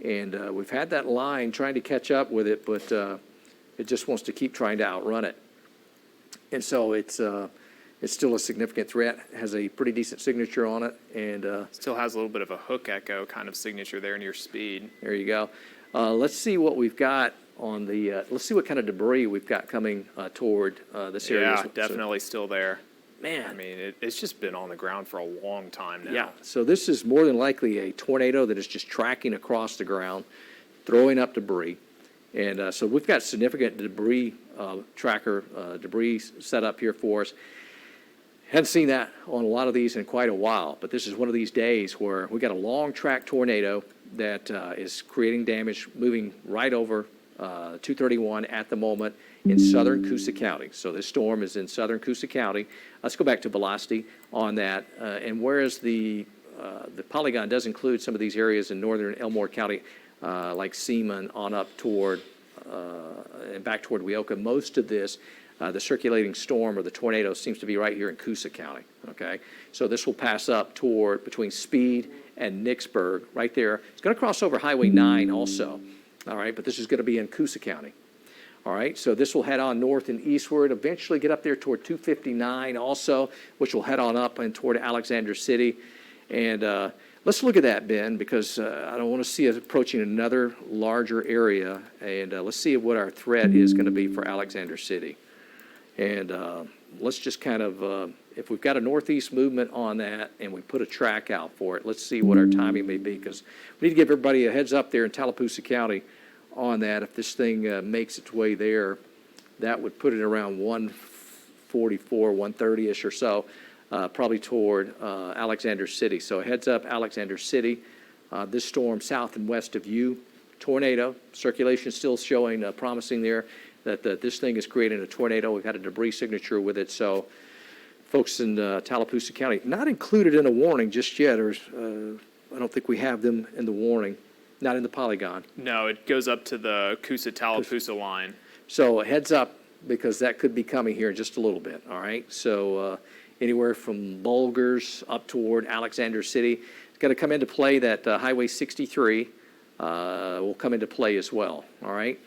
And we've had that line trying to catch up with it, but it just wants to keep trying to outrun it. And so it's still a significant threat, has a pretty decent signature on it. And still has a little bit of a hook echo kind of signature there near Speed. There you go. Let's see what we've got on the, let's see what kind of debris we've got coming toward this area. Yeah, definitely still there. Man. I mean, it's just been on the ground for a long time now. Yeah, so this is more than likely a tornado that is just tracking across the ground, throwing up debris. And so we've got significant debris tracker, debris set up here for us. Haven't seen that on a lot of these in quite a while, but this is one of these days where we got a long track tornado that is creating damage, moving right over 231 at the moment in southern Coosa County. So this storm is in southern Coosa County. Let's go back to velocity on that. And whereas the polygon does include some of these areas in northern Elmore County, like Seaman on up toward and back toward WAKA, most of this The circulating storm or the tornado seems to be right here in Coosa County, okay? So this will pass up toward between Speed and Nicksburg, right there. It's going to cross over Highway 9 also, all right? But this is going to be in Coosa County, all right? So this will head on north and eastward, eventually get up there toward 259 also, which will head on up and toward Alexander City. And let's look at that, Ben, because I don't want to see us approaching another larger area. And let's see what our threat is going to be for Alexander City. And let's just kind of, if we've got a northeast movement on that and we put a track out for it, let's see what our timing may be, because we need to give everybody a heads up there in Tallapoosa County on that. If this thing makes its way there, that would put it around 144, 130-ish or so, probably toward Alexander City. So heads up Alexander City. This storm south and west of you, tornado, circulation still showing promising there. That this thing is creating a tornado. We've had a debris signature with it. So folks in Tallapoosa County, not included in a warning just yet, or I don't think we have them in the warning, not in the polygon. No, it goes up to the Coosa-Tallapoosa line. So heads up, because that could be coming here in just a little bit, all right? So anywhere from Bulgars up toward Alexander City. It's going to come into play. That Highway 63 will come into play as well, all right?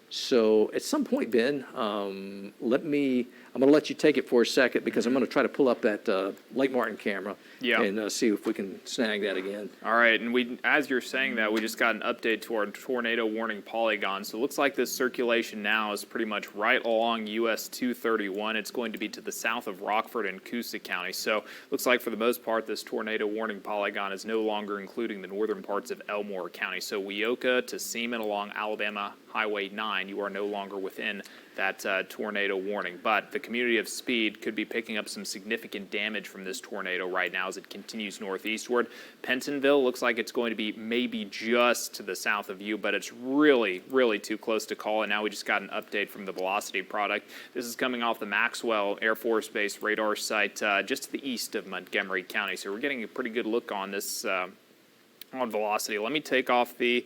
So at some point, Ben, I'm going to let you take it for a second, because I'm going to try to pull up that Lake Martin camera and see if we can snag that again. All right, and as you're saying that, we just got an update to our tornado warning polygon. So it looks like this circulation now is pretty much right along US 231. It's going to be to the south of Rockford and Coosa County. So looks like for the most part, this tornado warning polygon is no longer including the northern parts of Elmore County. So WAKA to Seaman along Alabama Highway 9, you are no longer within that tornado warning. But the community of Speed could be picking up some significant damage from this tornado right now as it continues northeastward. Pentonville looks like it's going to be maybe just to the south of you, but it's really, really too close to call. And now we just got an update from the velocity product. This is coming off the Maxwell Air Force Base radar site just to the east of Montgomery County. So we're getting a pretty good look on this on velocity. Let me take off the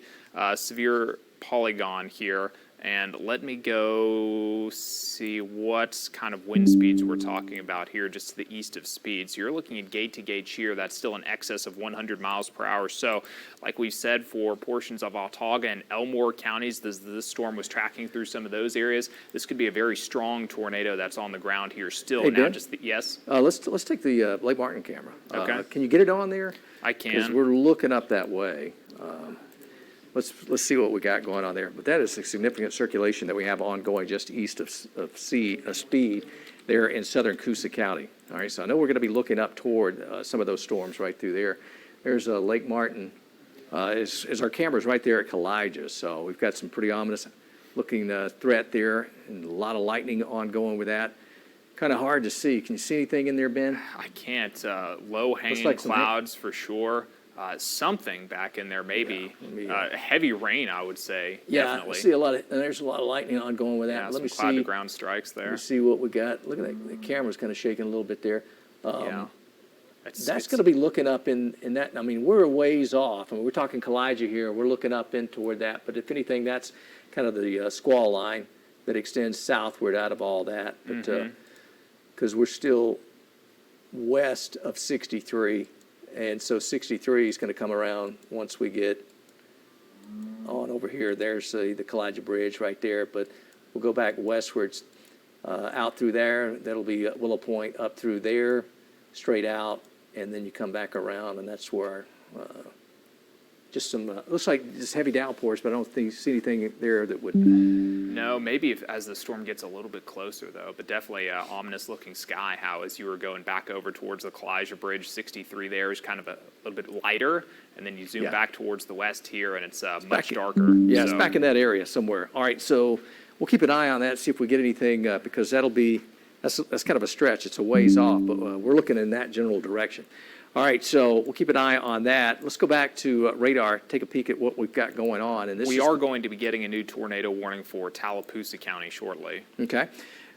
severe polygon here, and let me go see what kind of wind speeds we're talking about here just to the east of Speed. So you're looking at gate-to-gate shear. That's still in excess of 100 miles per hour. So like we said, for portions of Autauga and Elmore counties, this storm was tracking through some of those areas. This could be a very strong tornado that's on the ground here still. Hey, now, Ben? just yes? Let's take the Lake Martin camera. Okay. Can you get it on there? I can. Because we're looking up that way. Let's see what we got going on there. But that is a significant circulation that we have ongoing just east of Speed there in southern Coosa County. All right, so I know we're going to be looking up toward some of those storms right through there. There's Lake Martin. Is our cameras right there at Kalijah. So we've got some pretty ominous looking threat there, and a lot of lightning ongoing with that. Kind of hard to see. Can you see anything in there, Ben? I can't. Low-hanging like some clouds for sure. Something back in there, maybe. Heavy rain, I would say. Yeah, definitely. I see a lot of, and there's a lot of lightning ongoing with that. Yeah, Let some me cloud see. to ground strikes there. Let me see what we got. Look at that. The camera's kind of shaking a little bit there. Yeah. That's going to be looking up in that. I mean, we're a ways off. I mean, we're talking Kalijah here. We're looking up in toward that. But if anything, that's kind of the squall line that extends southward out of all that. But because we're still west of 63. And so 63 is going to come around once we get on over here. There's the Kalijah Bridge right there. But we'll go back westwards out through there. That'll be Willow Point up through there, straight out. And then you come back around, and that's where just some, looks like just heavy downpours, but I don't see anything there that would. No, maybe as the storm gets a little bit closer, though, but definitely ominous-looking sky, how as you were going back over towards the Kalijah Bridge, 63 there is kind of a little bit lighter, and then you zoom back towards the west here, and it's much darker. Yeah, it's back in that area somewhere. All right, so we'll keep an eye on that, see if we get anything, because that'll be, that's kind of a stretch. It's a ways off, but we're looking in that general direction. All right, so we'll keep an eye on that. Let's go back to radar, take a peek at what we've got going on. And we are going to be getting a new tornado warning for Tallapoosa County shortly. Okay,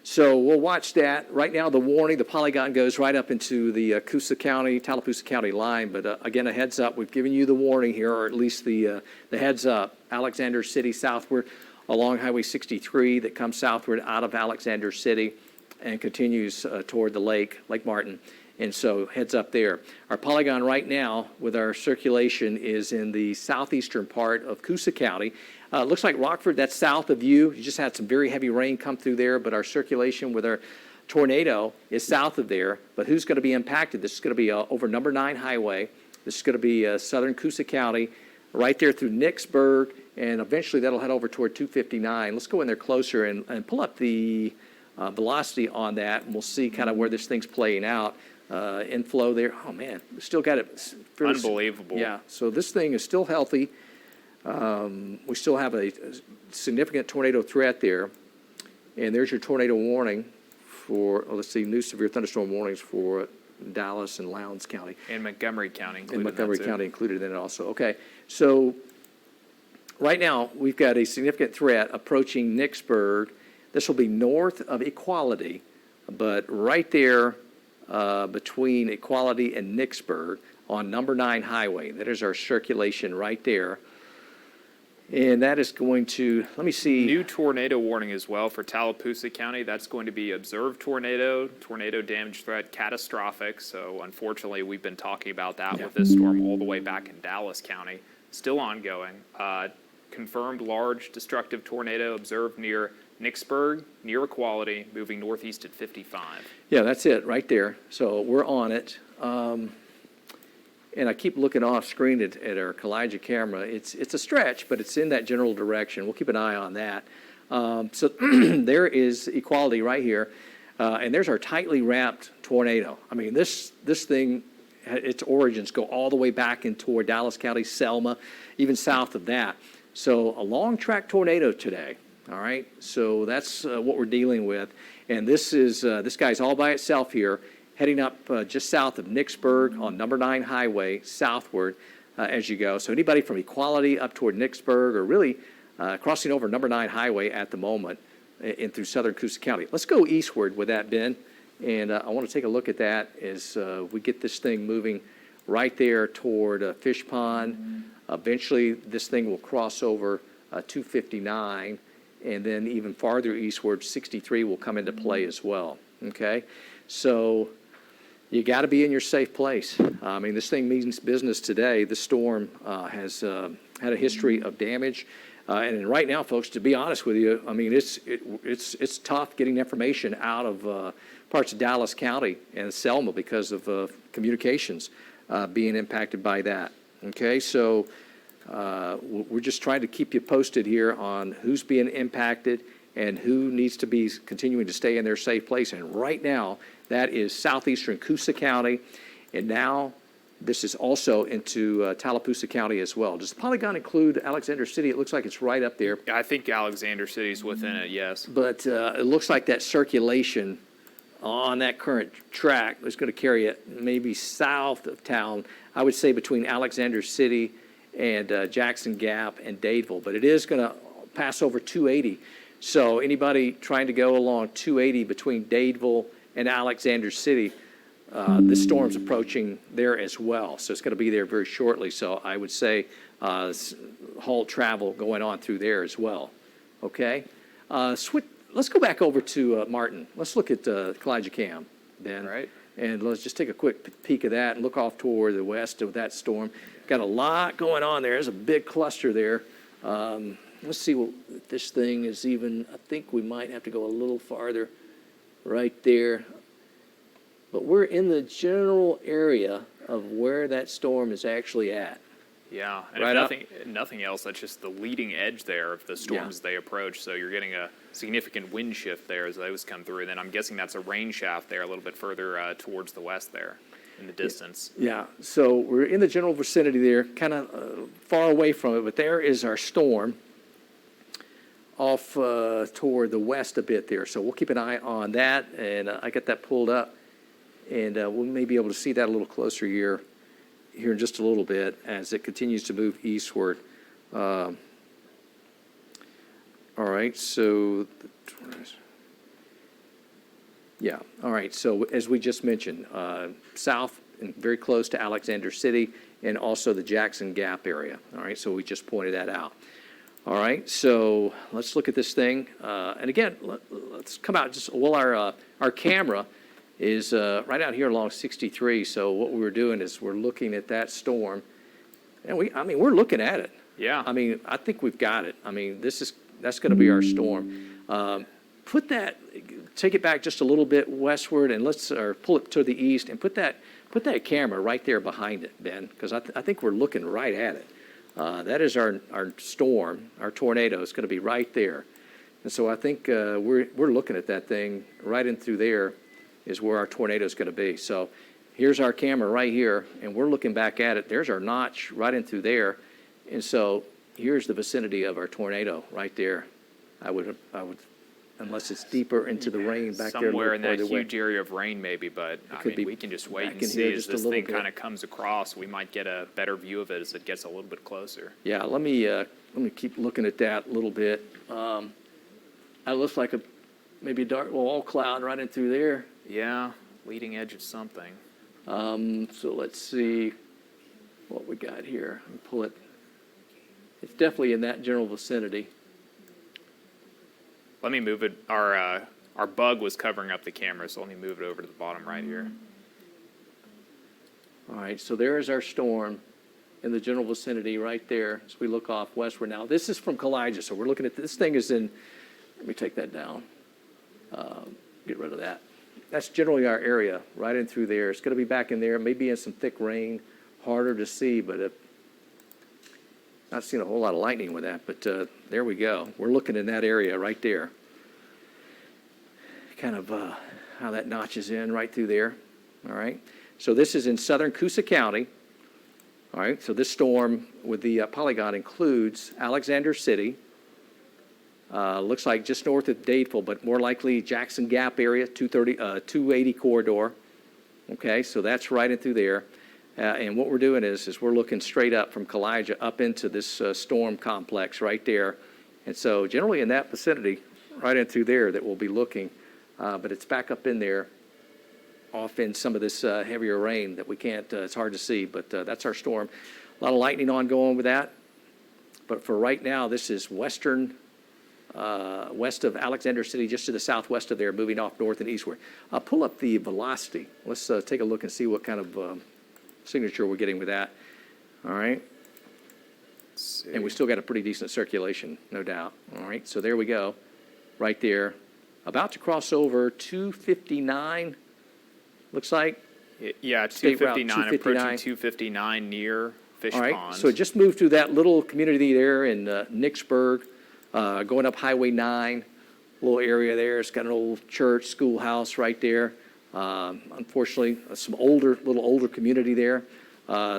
so we'll watch that. Right now, the warning, the polygon goes right up into the Coosa County, Tallapoosa County line. But again, a heads up, we've given you the warning here, or at least the heads up. Alexander City southward along Highway 63 that comes southward out of Alexander City and continues toward the Lake Martin, and so heads up there. Our polygon right now with our circulation is in the southeastern part of Coosa County. Looks like Rockford, that's south of you. You just had some very heavy rain come through there, but our circulation with our tornado is south of there. But who's going to be impacted? This is going to be over number 9 highway. This is going to be southern Coosa County, right there through Nicksburg, and eventually that'll head over toward 259. Let's go in there closer and pull up the velocity on that, and we'll see kind of where this thing's playing out. Inflow there. Oh, man, we still got it. Fairly, Unbelievable. yeah, so this thing is still healthy. We still have a significant tornado threat there. And there's your tornado warning for, let's see, new severe thunderstorm warnings for Dallas and Lowndes County. And Montgomery County included. And Montgomery that too. County included in it also. Okay, so right now we've got a significant threat approaching Nicksburg. This will be north of Equality, but right there between Equality and Nicksburg on number 9 highway. That is our circulation right there. And that is going to, let me see. New tornado warning as well for Tallapoosa County. That's going to be observed tornado damage threat, catastrophic. So unfortunately, we've been talking about that with this storm all the way back in Dallas County. Still ongoing. Confirmed large destructive tornado observed near Nicksburg, near Equality, moving northeast at 55. Yeah, that's it right there. So we're on it. And I keep looking off screen at our Kalijah camera. It's a stretch, but it's in that general direction. We'll keep an eye on that. So there is Equality right here, and there's our tightly wrapped tornado. I mean, this thing, its origins go all the way back in toward Dallas County, Selma, even south of that. So a long track tornado today. All right, so that's what we're dealing with, and this guy's all by itself here, heading up just south of Nicksburg on number 9 highway southward as you go. So anybody from Equality up toward Nicksburg or really crossing over number 9 highway at the moment in through southern Coosa County. Let's go eastward with that, Ben, and I want to take a look at that as we get this thing moving right there toward Fish Pond. Eventually, this thing will cross over 259, and then even farther eastward, 63 will come into play as well, okay? So you got to be in your safe place. I mean, this thing means business today. The storm has had a history of damage. And right now, folks, to be honest with you, I mean, it's tough getting information out of parts of Dallas County and Selma because of communications being impacted by that. Okay, so we're just trying to keep you posted here on who's being impacted and who needs to be continuing to stay in their safe place. And right now, that is southeastern Coosa County, and now this is also into Tallapoosa County as well. Does the polygon include Alexander City? It looks like it's right up there. I think Alexander City's within it, yes. But it looks like that circulation on that current track is going to carry it maybe south of town, I would say between Alexander City and Jackson Gap and Dadeville. But it is going to pass over 280. So anybody trying to go along 280 between Dadeville and Alexander City, the storm's approaching there as well. So it's going to be there very shortly. So I would say halt travel going on through there as well. Okay? Let's go back over to Martin. Let's look at Kalijah Cam, Ben. All right. And let's just take a quick peek of that and look off toward the west of that storm. Got a lot going on there. There's a big cluster there. Let's see if this thing is even, I think we might have to go a little farther right there. But we're in the general area of where that storm is actually at. Yeah, and Right if nothing else, that's just the leading edge there of the storms as they approach. So you're getting a significant wind shift there as those come through. And then I'm guessing that's a rain shaft there a little bit further towards the west there in the distance. Yeah, so we're in the general vicinity there, kind of far away from it, but there is our storm off toward the west a bit there. So we'll keep an eye on that, and I got that pulled up, and we may be able to see that a little closer here in just a little bit as it continues to move eastward. All right, so yeah, all right, so as we just mentioned, south and very close to Alexander City and also the Jackson Gap area. All right, so we just pointed that out. All right, so let's look at this thing. And again, let's come out just, well, our camera is right out here along 63. So what we were doing is we're looking at that storm. And we're looking at it. Yeah. I mean, I think we've got it. I mean, that's going to be our storm. Take it back just a little bit westward and or pull it to the east and put that camera right there behind it, Ben, because I think we're looking right at it. That is our storm, our tornado is going to be right there. And so I think we're looking at that thing right in through there is where our tornado is going to be. So here's our camera right here, and we're looking back at it. There's our notch right in through there. And so here's the vicinity of our tornado right there. I would, unless it's deeper into the rain back there. Somewhere in that huge area of rain maybe, but I mean, we can just wait and see as this thing kind of comes across. We might get a better view of it as it gets a little bit closer. Yeah, let me keep looking at that a little bit. It looks like maybe a dark wall cloud right in through there. Yeah, leading edge of something. So let's see what we got here. Let me pull it. It's definitely in that general vicinity. Let me move it. Our bug was covering up the camera, so let me move it over to the bottom right here. All right, so there is our storm in the general vicinity right there as we look off westward. Now, this is from Kalijah, so we're looking at this thing is in, let me take that down, get rid of that. That's generally our area, right in through there. It's going to be back in there, maybe in some thick rain, harder to see, but not seeing a whole lot of lightning with that, but there we go. We're looking in that area right there. Kind of how that notches in right through there. All right. So this is in southern Coosa County. All right. So this storm with the polygon includes Alexander City. Looks like just north of Dadeville, but more likely Jackson Gap area, 280 corridor. Okay. So that's right in through there. And what we're doing is we're looking straight up from Kalijah up into this storm complex right there. And so generally in that vicinity, right in through there that we'll be looking, but it's back up in there off in some of this heavier rain that we can't, it's hard to see, but that's our storm. A lot of lightning ongoing with that. But for right now, this is west of Alexander City, just to the southwest of there, moving off north and eastward. Pull up the velocity. Let's take a look and see what kind of signature we're getting with that. All right. And we still got a pretty decent circulation, no doubt. All right. So there we go. Right there. About to cross over 259, looks like. Yeah, State Route 259, approaching 259. 259 near Fish All right. Pond. So it just moved through that little community there in Nicksburg, going up Highway 9, little area there. It's got an old church, schoolhouse right there. Unfortunately, some little older community there.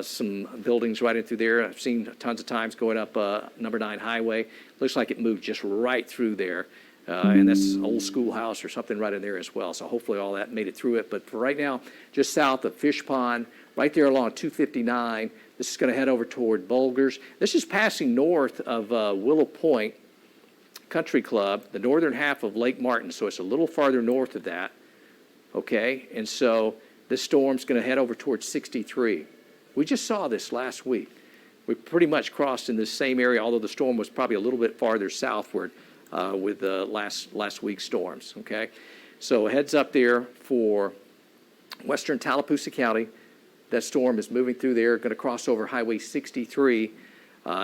Some buildings right in through there. I've seen tons of times going up number 9 highway. Looks like it moved just right through there. And that's an old schoolhouse or something right in there as well. So hopefully all that made it through it. But for right now, just south of Fish Pond, right there along 259, this is going to head over toward Bulgers. This is passing north of Willow Point Country Club, the northern half of Lake Martin. So it's a little farther north of that. Okay, and so this storm's going to head over towards 63. We just saw this last week. We pretty much crossed in this same area, although the storm was probably a little bit farther southward with the last week's storms. Okay, so heads up there for western Tallapoosa County. That storm is moving through there, going to cross over Highway 63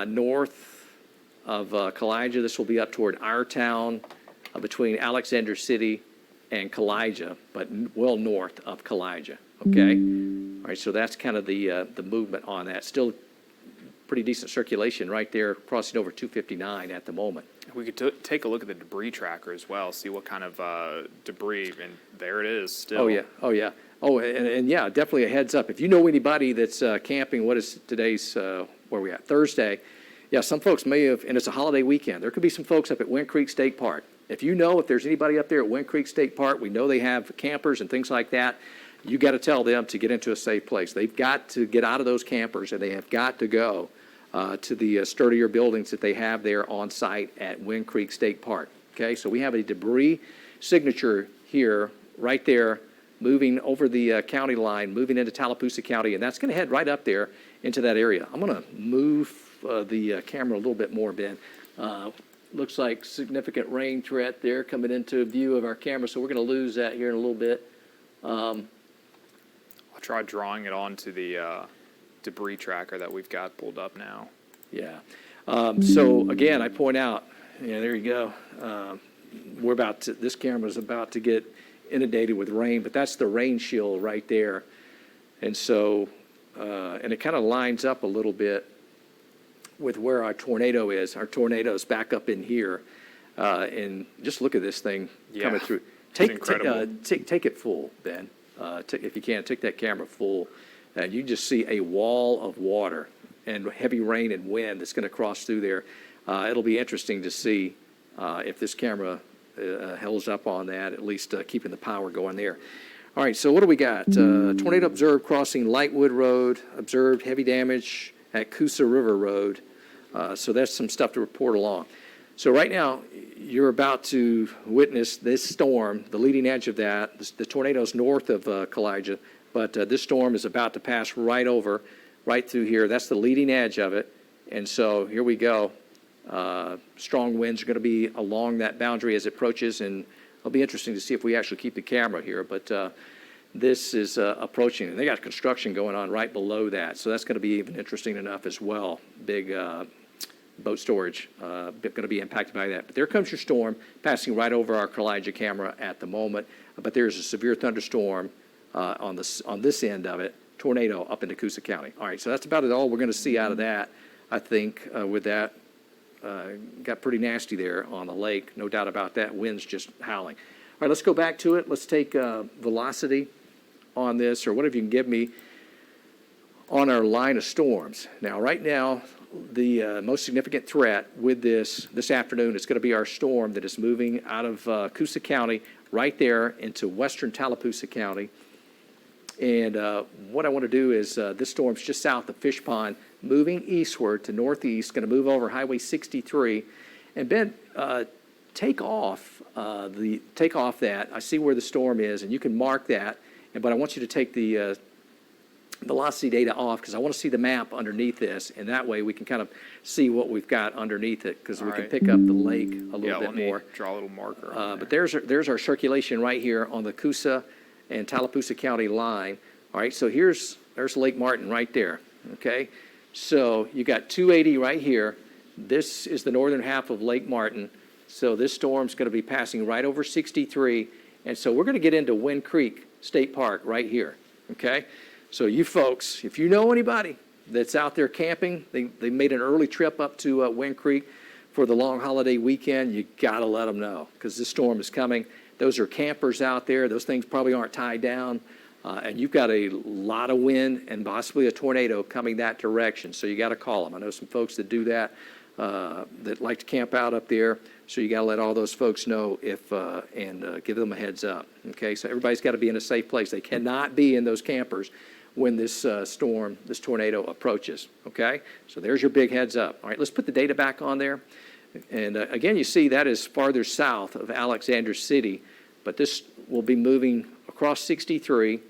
north of Kalijah. This will be up toward our town between Alexander City and Kalijah, but well north of Kalijah, okay? All right, so that's kind of the movement on that. Still pretty decent circulation right there, crossing over 259 at the moment. We could take a look at the debris tracker as well, see what kind of debris, and there it is still. Oh, yeah, oh, yeah. Oh, and yeah, definitely a heads up. If you know anybody that's camping, what is today's, where are we at, Thursday, yeah, some folks may have, and it's a holiday weekend, there could be some folks up at Wind Creek State Park. If you know if there's anybody up there at Wind Creek State Park, we know they have campers and things like that, you got to tell them to get into a safe place. They've got to get out of those campers, and they have got to go to the sturdier buildings that they have there on site at Wind Creek State Park. Okay, so we have a debris signature here, right there, moving over the county line, moving into Tallapoosa County, and that's going to head right up there into that area. I'm going to move the camera a little bit more, Ben. Looks like significant rain threat there coming into view of our camera, so we're going to lose that here in a little bit. I'll try drawing it onto the debris tracker that we've got pulled up now. Yeah. So again, I point out, yeah, there you go. This camera's about to get inundated with rain, but that's the rain shield right there. And so, and it kind of lines up a little bit with where our tornado is. Our tornado's back up in here. And just look at this thing coming through. It's incredible. Take it full, Ben. If you can, take that camera full. And you just see a wall of water and heavy rain and wind that's going to cross through there. It'll be interesting to see if this camera holds up on that, at least keeping the power going there. All right, so what do we got? Tornado observed crossing Lightwood Road, observed heavy damage at Coosa River Road. So that's some stuff to report along. So right now, you're about to witness this storm, the leading edge of that. The tornado's north of Kalijah, but this storm is about to pass right through here. That's the leading edge of it. And so here we go. Strong winds are going to be along that boundary as it approaches, and it'll be interesting to see if we actually keep the camera here. But this is approaching, and they got construction going on right below that, so that's going to be even interesting enough as well. Big boat storage going to be impacted by that. But there comes your storm passing right over our Kalijah camera at the moment. But there's a severe thunderstorm on this end of it, tornado up into Coosa County. All right, so that's about it all we're going to see out of that. I think with that. Got pretty nasty there on the lake, no doubt about that. Wind's just howling. All right, let's go back to it. Let's take velocity on this, or whatever you can give me, on our line of storms. Now, right now, the most significant threat with this afternoon is going to be our storm that is moving out of Coosa County right there into western Tallapoosa County. And what I want to do is this storm's just south of Fish Pond, moving eastward to northeast, going to move over Highway 63. And Ben, take off that. I see where the storm is, and you can mark that. But I want you to take the velocity data off because I want to see the map underneath this, and that way we can kind of see what we've got underneath it because we can pick up the lake a little bit more. Draw a little marker on but there's our circulation right here on the Coosa and Tallapoosa County line. All right, so there's Lake Martin right there, okay? So you got 280 right here. This is the northern half of Lake Martin. So this storm's going to be passing right over 63. And so we're going to get into Wind Creek State Park right here, okay? So you folks, if you know anybody that's out there camping, they made an early trip up to Wind Creek for the long holiday weekend, you got to let them know because this storm is coming. Those are campers out there. Those things probably aren't tied down. And you've got a lot of wind and possibly a tornado coming that direction. So you got to call them. I know some folks that do that, that like to camp out up there. So you got to let all those folks know and give them a heads up. Okay, so everybody's got to be in a safe place. They cannot be in those campers when this this tornado approaches. Okay, so there's your big heads up. All right, let's put the data back on there. And again, you see that is farther south of Alexander City, but this will be moving across 63,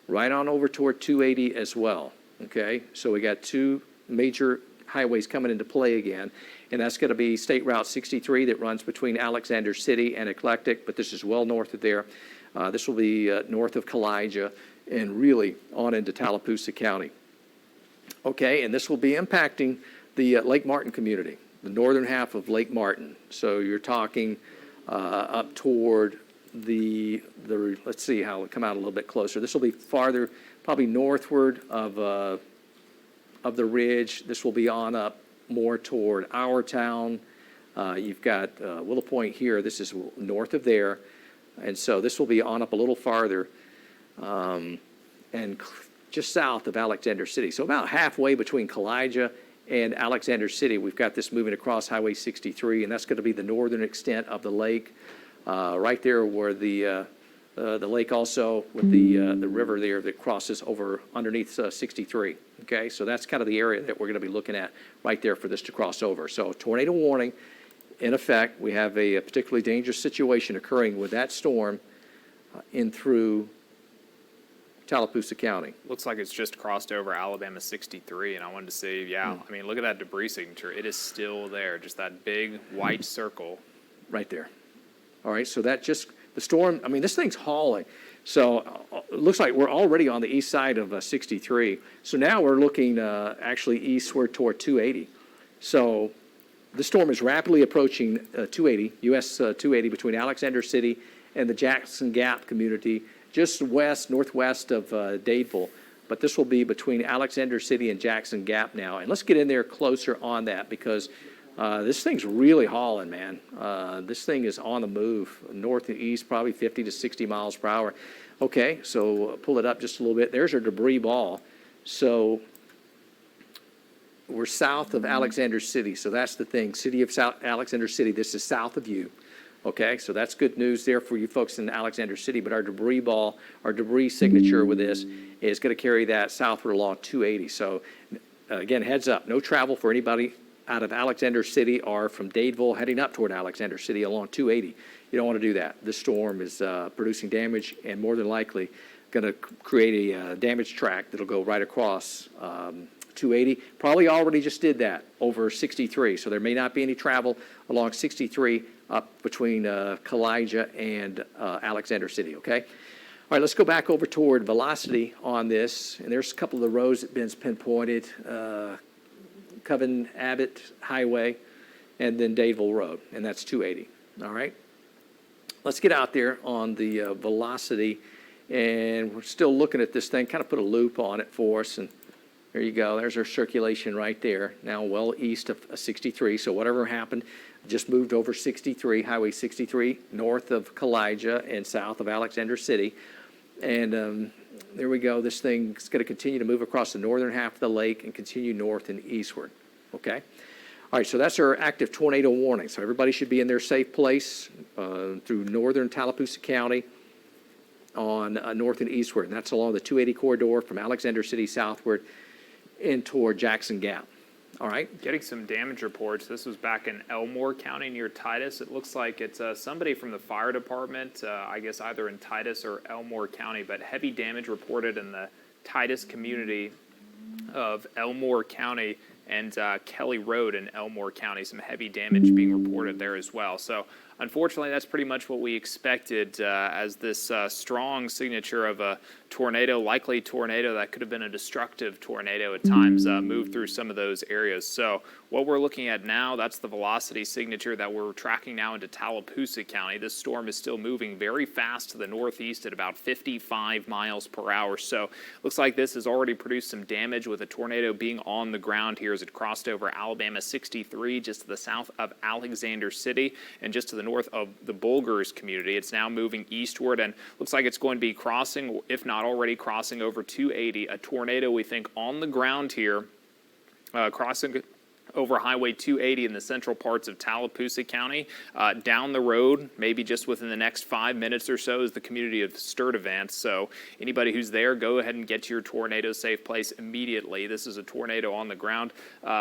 right on over toward 280 as well, okay? So we got two major highways coming into play again, and that's going to be State Route 63 that runs between Alexander City and Eclectic, but this is well north of there. This will be north of Kalijah and really on into Tallapoosa County. Okay, and this will be impacting the Lake Martin community, the northern half of Lake Martin. So you're talking up toward let's see how it'll come out a little bit closer. This will be farther, probably northward of the ridge. This will be on up more toward our town. You've got Willow Point here. This is north of there. And so this will be on up a little farther and just south of Alexander City. So about halfway between Kalijah and Alexander City, we've got this moving across Highway 63, and that's going to be the northern extent of the lake. Right there where the lake also with the river there that crosses over underneath 63. Okay, so that's kind of the area that we're going to be looking at right there for this to cross over. So tornado warning in effect. We have a particularly dangerous situation occurring with that storm in through Tallapoosa County. Looks like it's just crossed over Alabama 63, and I wanted to see, yeah, I mean, look at that debris signature. It is still there, just that big white circle. Right there. All right, so that just, the storm, I mean, this thing's hauling. So it looks like we're already on the east side of 63. So now we're looking actually eastward toward 280. So the storm is rapidly approaching 280, US 280 between Alexander City and the Jackson Gap community, just northwest of Dadeville. But this will be between Alexander City and Jackson Gap now. And let's get in there closer on that because this thing's really hauling, man. This thing is on the move, north and east, probably 50 to 60 miles per hour. Okay, so pull it up just a little bit. There's our debris ball. So we're south of Alexander City, so that's the thing. City of Alexander City, this is south of you. Okay, so that's good news there for you folks in Alexander City, but our debris ball, our debris signature with this is going to carry that southward along 280. So again, heads up, no travel for anybody out of Alexander City or from Dadeville heading up toward Alexander City along 280. You don't want to do that. This storm is producing damage and more than likely going to create a damage track that'll go right across 280. Probably already just did that over 63, so there may not be any travel along 63 up between Kalijah and Alexander City, okay? All right, let's go back over toward velocity on this, and there's a couple of the roads that Ben's pinpointed. Coven Abbott Highway, and then Dadeville Road, and that's 280. All right, let's get out there on the velocity, and we're still looking at this thing. Kind of put a loop on it for us, and there you go. There's our circulation right there. Now well east of 63. So whatever happened, just moved over 63, Highway 63, north of Kalijah and south of Alexander City, and there we go. This thing's going to continue to move across the northern half of the lake and continue north and eastward, okay? All right, so that's our active tornado warning. So everybody should be in their safe place through northern Tallapoosa County on north and eastward. And that's along the 280 corridor from Alexander City southward and toward Jackson Gap. All right. Getting some damage reports. This was back in Elmore County near Titus. It looks like it's somebody from the fire department, I guess either in Titus or Elmore County, but heavy damage reported in the Titus community of Elmore County and Kelly Road in Elmore County. Some heavy damage being reported there as well. So unfortunately, that's pretty much what we expected as this strong signature of a tornado, likely tornado that could have been a destructive tornado at times, moved through some of those areas. So what we're looking at now, that's the velocity signature that we're tracking now into Tallapoosa County. This storm is still moving very fast to the northeast at about 55 miles per hour. So looks like this has already produced some damage with a tornado being on the ground here as it crossed over Alabama 63 just to the south of Alexander City and just to the north of the Bulgars community. It's now moving eastward and looks like it's going to be crossing, if not already crossing over 280, a tornado we think on the ground here, crossing over Highway 280 in the central parts of Tallapoosa County. Down the road, maybe just within the next 5 minutes or so, is the community of Sturtevant. So anybody who's there, go ahead and get to your tornado safe place immediately. This is a tornado on the ground.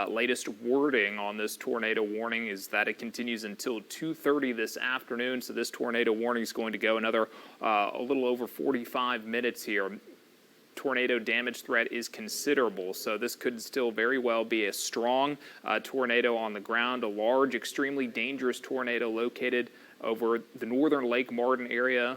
Latest wording on this tornado warning is that it continues until 2:30 this afternoon. So this tornado warning is going to go another a little over 45 minutes here. Tornado damage threat is considerable, so this could still very well be a strong tornado on the ground, a large, extremely dangerous tornado located over the northern Lake Martin area,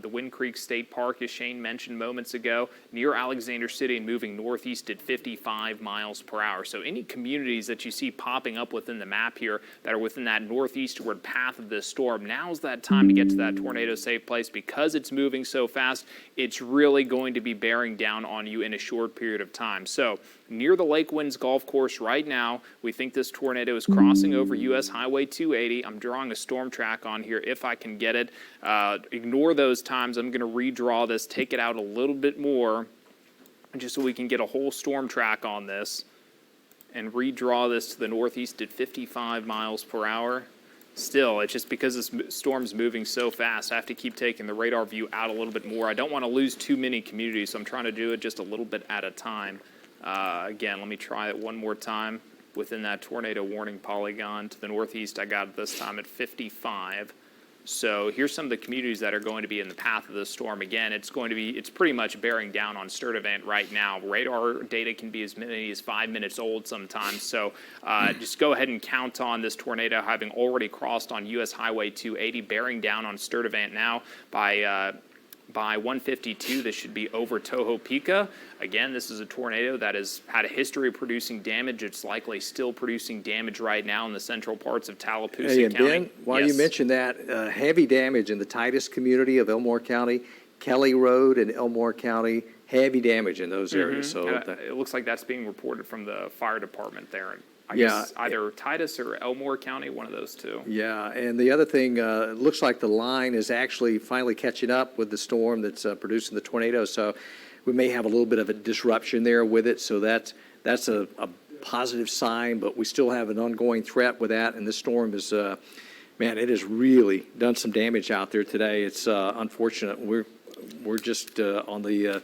the Wind Creek State Park, as Shane mentioned moments ago, near Alexander City and moving northeast at 55 miles per hour. So any communities that you see popping up within the map here that are within that northeastward path of this storm, now's that time to get to that tornado safe place. Because it's moving so fast, it's really going to be bearing down on you in a short period of time. So near the Lake Winds Golf Course right now, we think this tornado is crossing over U.S. Highway 280. I'm drawing a storm track on here if I can get it. Ignore those times. I'm going to redraw this, take it out a little bit more, just so we can get a whole storm track on this, and redraw this to the northeast at 55 miles per hour. Still, it's just because this storm's moving so fast, I have to keep taking the radar view out a little bit more. I don't want to lose too many communities, so I'm trying to do it just a little bit at a time. Again, let me try it one more time. Within that tornado warning polygon to the northeast, I got it this time at 55. So here's some of the communities that are going to be in the path of this storm. Again, it's pretty much bearing down on Sturtevant right now. Radar data can be as many as 5 minutes old sometimes. So just go ahead and count on this tornado having already crossed on U.S. Highway 280, bearing down on Sturtevant now by 152. This should be over Tohopeka. Again, this is a tornado that has had a history of producing damage. It's likely still producing damage right now in the central parts of Tallapoosa Hey, and County. Ben, while you Yes. mentioned that, heavy damage in the Titus community of Elmore County, Kelly Road and Elmore County, heavy damage in those areas. So It looks like that's being reported from the fire department there. I Yeah. guess either Titus or Elmore County, one of those two. yeah, and the other thing, it looks like the line is actually finally catching up with the storm that's producing the tornado. So we may have a little bit of a disruption there with it. So that's a positive sign, but we still have an ongoing threat with that. And this storm is, man, it has really done some damage out there today. It's unfortunate. We're just on the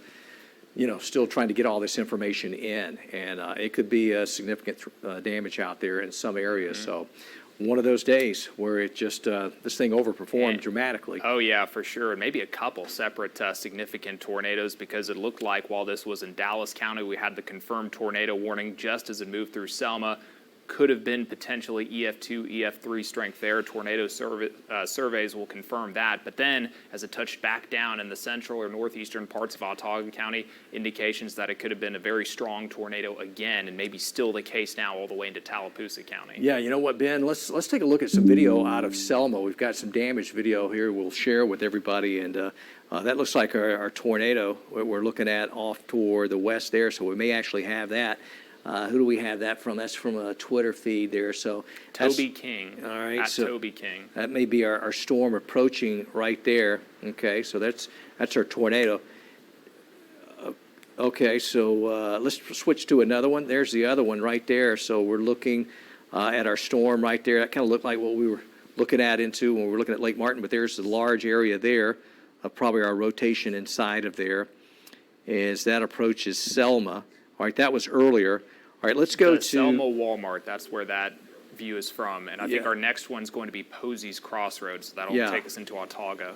still trying to get all this information in, and it could be significant damage out there in some areas. So one of those days where it just, this thing overperformed dramatically. Oh, yeah, for sure. And maybe a couple separate significant tornadoes, because it looked like while this was in Dallas County, we had the confirmed tornado warning just as it moved through Selma. Could have been potentially EF2, EF3 strength there. Tornado surveys will confirm that. But then, as it touched back down in the central or northeastern parts of Autauga County, indications that it could have been a very strong tornado again, and maybe still the case now all the way into Tallapoosa County. Yeah, you know what, Ben? Let's take a look at some video out of Selma. We've got some damage video here we'll share with everybody, and that looks like our tornado we're looking at off toward the west there, so we may actually have that. Who do we have that from? That's from a Twitter feed there. So Toby King. All right, At so Toby King. that may be our storm approaching right there. Okay, so that's our tornado. Okay, so let's switch to another one. There's the other one right there. So we're looking at our storm right there. That kind of looked like what we were looking at into when we were looking at Lake Martin, but there's the large area there of probably our rotation inside of there as that approaches Selma. All right, that was earlier. All right, let's go The to Selma Walmart. That's where that view is from. And I think Yeah. our next one's going to be Posey's Crossroads. So that'll Yeah. take us into Autauga.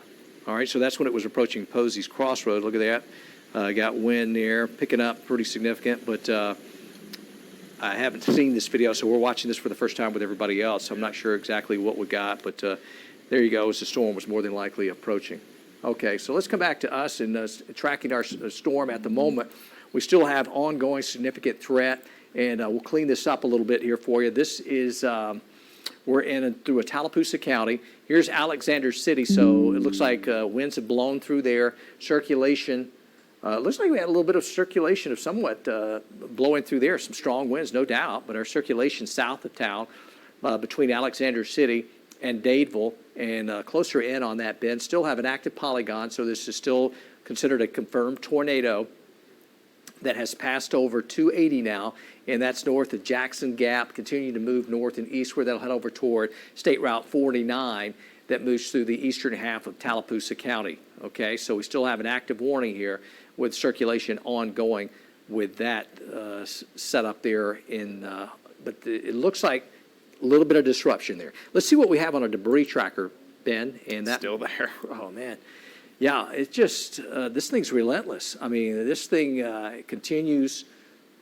All right, so that's when it was approaching Posey's Crossroad. Look at that. Got wind there, picking up pretty significant, but I haven't seen this video, so we're watching this for the first time with everybody else. I'm not sure exactly what we got, but there you go, as the storm was more than likely approaching. Okay, so let's come back to us and tracking our storm at the moment. We still have ongoing significant threat, and we'll clean this up a little bit here for you. This is, we're in through a Tallapoosa County. Here's Alexander City, so it looks like winds have blown through there. Circulation, looks like we had a little bit of circulation of somewhat blowing through there. Some strong winds, no doubt, but our circulation south of town between Alexander City and Dadeville and closer in on that bend still have an active polygon, so this is still considered a confirmed tornado that has passed over 280 now, and that's north of Jackson Gap, continuing to move north and east where they'll head over toward State Route 49 that moves through the eastern half of Tallapoosa County. Okay, so we still have an active warning here with circulation ongoing with that setup there but it looks like a little bit of disruption there. Let's see what we have on our debris tracker, Ben. And that Still there. Oh, man. Yeah, it's just, this thing's relentless. I mean, this thing continues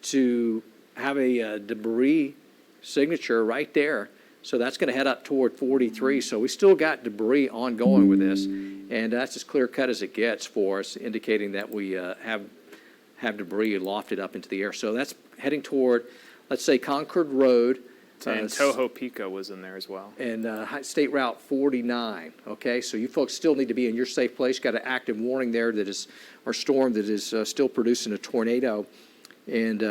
to have a debris signature right there. So that's going to head up toward 43. So we still got debris ongoing with this. And that's as clear cut as it gets for us, indicating that we have debris lofted up into the air. So that's heading toward, let's say, Concord Road. And Tohopeka was in there as well. And State Route 49, okay? So you folks still need to be in your safe place. Got an active warning there that is, or storm that is still producing a tornado. And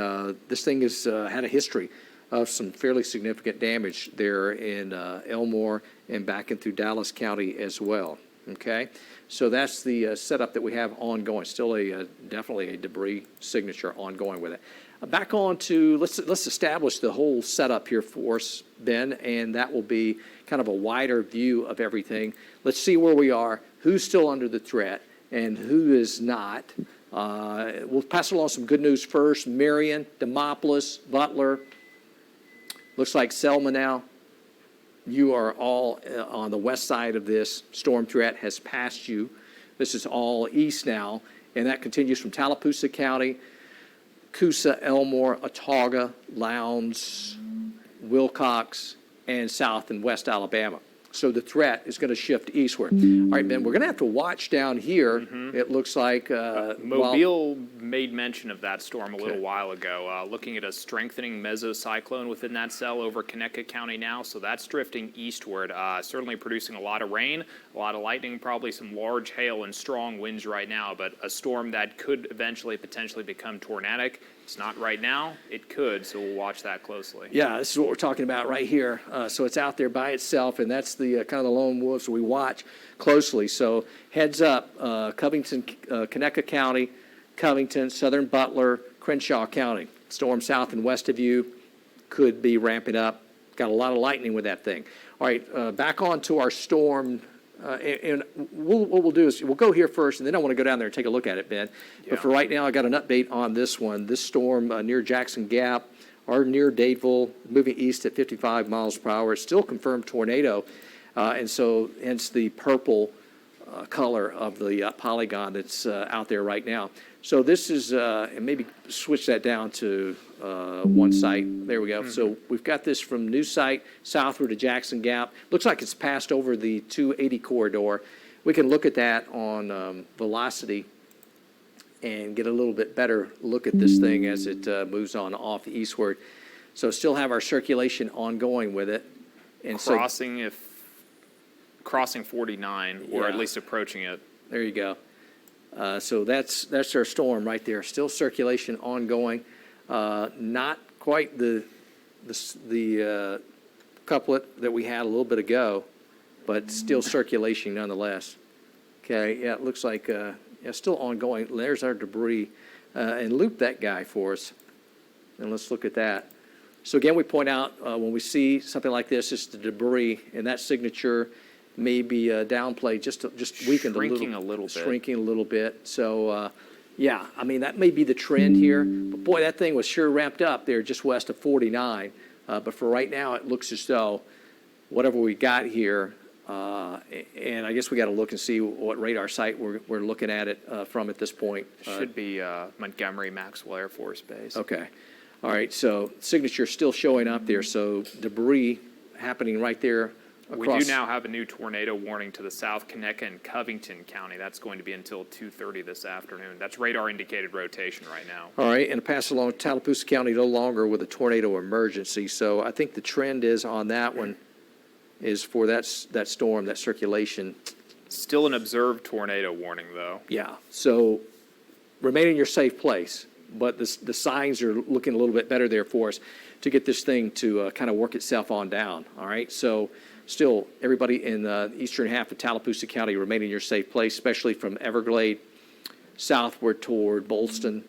this thing has had a history of some fairly significant damage there in Elmore and back in through Dallas County as well, okay? So that's the setup that we have ongoing. Still definitely a debris signature ongoing with it. Back on to, let's establish the whole setup here for us, Ben, and that will be kind of a wider view of everything. Let's see where we are, who's still under the threat, and who is not. We'll pass along some good news first. Marion, Demopolis, Butler. Looks like Selma now. you are all on the west side of this. Storm threat has passed you. This is all east now, and that continues from Tallapoosa County, Coosa, Elmore, Autauga, Lowndes, Wilcox, and South and West Alabama. So the threat is going to shift eastward. All right, Ben, we're going to have to watch down here. It looks like Mobile made mention of that storm a little Okay. while ago, looking at a strengthening mesocyclone within that cell over Conecuh County now, so that's drifting eastward, certainly producing a lot of rain, a lot of lightning, probably some large hail and strong winds right now, but a storm that could eventually potentially become tornadic. It's not right now. It could, so we'll watch that closely. Yeah, this is what we're talking about right here. So it's out there by itself, and that's the kind of the lone wolves we watch closely. So heads up, Covington, Conecuh County, Covington, Southern Butler, Crenshaw County. Storm south and west of you could be ramping up. Got a lot of lightning with that thing. All right, back on to our storm. And what we'll do is we'll go here first, and then I want to go down there and take a look at it, Ben. Yeah. But for right now, I got an update on this one. This storm near Jackson Gap or near Dadeville, moving east at 55 miles per hour. It's still confirmed tornado, and so hence the purple color of the polygon that's out there right now. So this is, and maybe switch that down to one site. There we go. So we've got this from new site southward to Jackson Gap. Looks like it's passed over the 280 corridor. We can look at that on velocity and get a little bit better look at this thing as it moves on off eastward. So still have our circulation ongoing with it. And so Crossing 49, or at Yeah. least approaching it. there you go. So that's our storm right there. Still circulation ongoing. Not quite the couplet that we had a little bit ago, but still circulation nonetheless. Okay, yeah, it looks like yeah, still ongoing. There's our debris, and loop that guy for us. And let's look at that. So again, we point out when we see something like this, it's the debris, and that signature may be downplayed, just weakened Shrinking a little bit. Shrinking a little bit. So, yeah, I mean, that may be the trend here. But boy, that thing was sure ramped up there just west of 49. But for right now, it looks as though whatever we got here, and I guess we got to look and see what radar site we're looking at it from at this point. Should be Montgomery Maxwell Air Force Base. Okay. All right, so signature still showing up there, so debris happening right there We across. do now have a new tornado warning to the south, Conecuh and Covington County. That's going to be until 2:30 this afternoon. That's radar indicated rotation right now. All right, and pass along Tallapoosa County no longer with a tornado emergency. So I think the trend is on that one is for that storm, that circulation. Still an observed tornado warning, though. Yeah, so remain in your safe place. But the signs are looking a little bit better there for us to get this thing to kind of work itself on down. All right, so still, everybody in the eastern half of Tallapoosa County remain in your safe place, especially from Everglade southward toward Buxton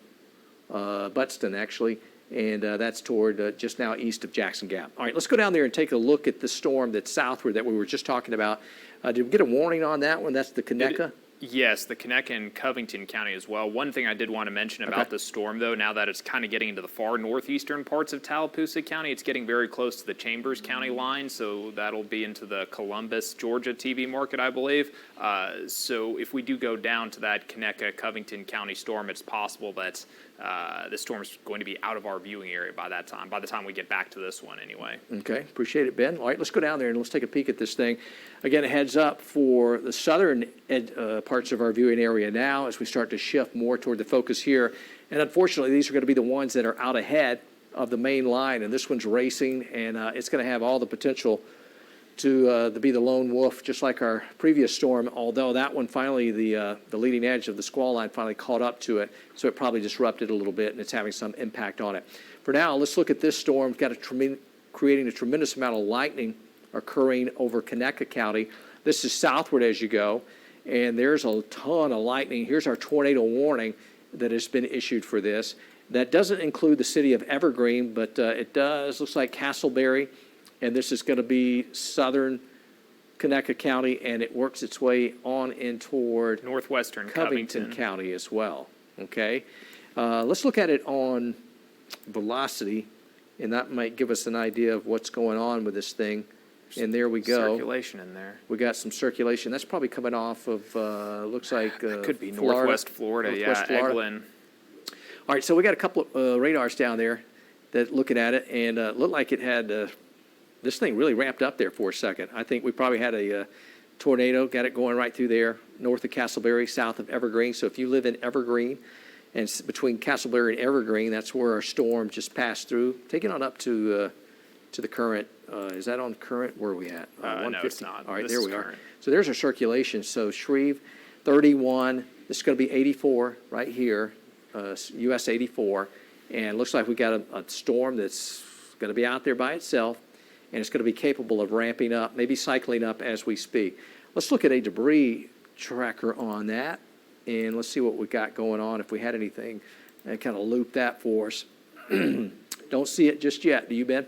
actually, and that's toward just now east of Jackson Gap. All right, let's go down there and take a look at the storm that's southward that we were just talking about. Did we get a warning on that one? That's the Conecuh? Yes, the Conecuh and Covington County as well. One thing I did want to mention about the storm, though, now that it's kind of getting into the far northeastern parts of Tallapoosa County, it's getting very close to the Chambers County line, so that'll be into the Columbus, Georgia TV market, I believe. So if we do go down to that Conecuh, Covington County storm, it's possible that the storm's going to be out of our viewing area by that time, by the time we get back to this one anyway. Okay, appreciate it, Ben. All right, let's go down there and let's take a peek at this thing. Again, a heads up for the southern parts of our viewing area now as we start to shift more toward the focus here. And unfortunately, these are going to be the ones that are out ahead of the main line, and this one's racing, and it's going to have all the potential to be the lone wolf, just like our previous storm, although that one finally, the leading edge of the squall line finally caught up to it, so it probably disrupted a little bit, and it's having some impact on it. For now, let's look at this storm. It's got creating a tremendous amount of lightning occurring over Conecuh County. This is southward as you go, and there's a ton of lightning. Here's our tornado warning that has been issued for this. That doesn't include the city of Evergreen, but it does, looks like Castleberry, and this is going to be southern Conecuh County, and it works its way on in toward Northwestern Covington County as well, okay? Let's look at it on velocity, and that might give us an idea of what's going on with this thing. And there we go. Circulation in there. We got some circulation. That's probably coming off of, looks like Could be Florida. Northwest Florida, Northwest yeah, Florida. Eglin. All right, so we got a couple of radars down there that looking at it, and looked like it had, this thing really ramped up there for a second. I think we probably had a tornado, got it going right through there, north of Castleberry, south of Evergreen. So if you live in Evergreen, and between Castleberry and Evergreen, that's where our storm just passed through. Take it on up to the current. Is that on current? Where are we at? No, 150? it's not. All right, This there is we are. current. So there's our circulation. So Shreve, 31. This is going to be 84 right here, US 84. And it looks like we got a storm that's going to be out there by itself, and it's going to be capable of ramping up, maybe cycling up as we speak. Let's look at a debris tracker on that, and let's see what we got going on, if we had anything, and kind of loop that for us. Don't see it just yet. Do you, Ben?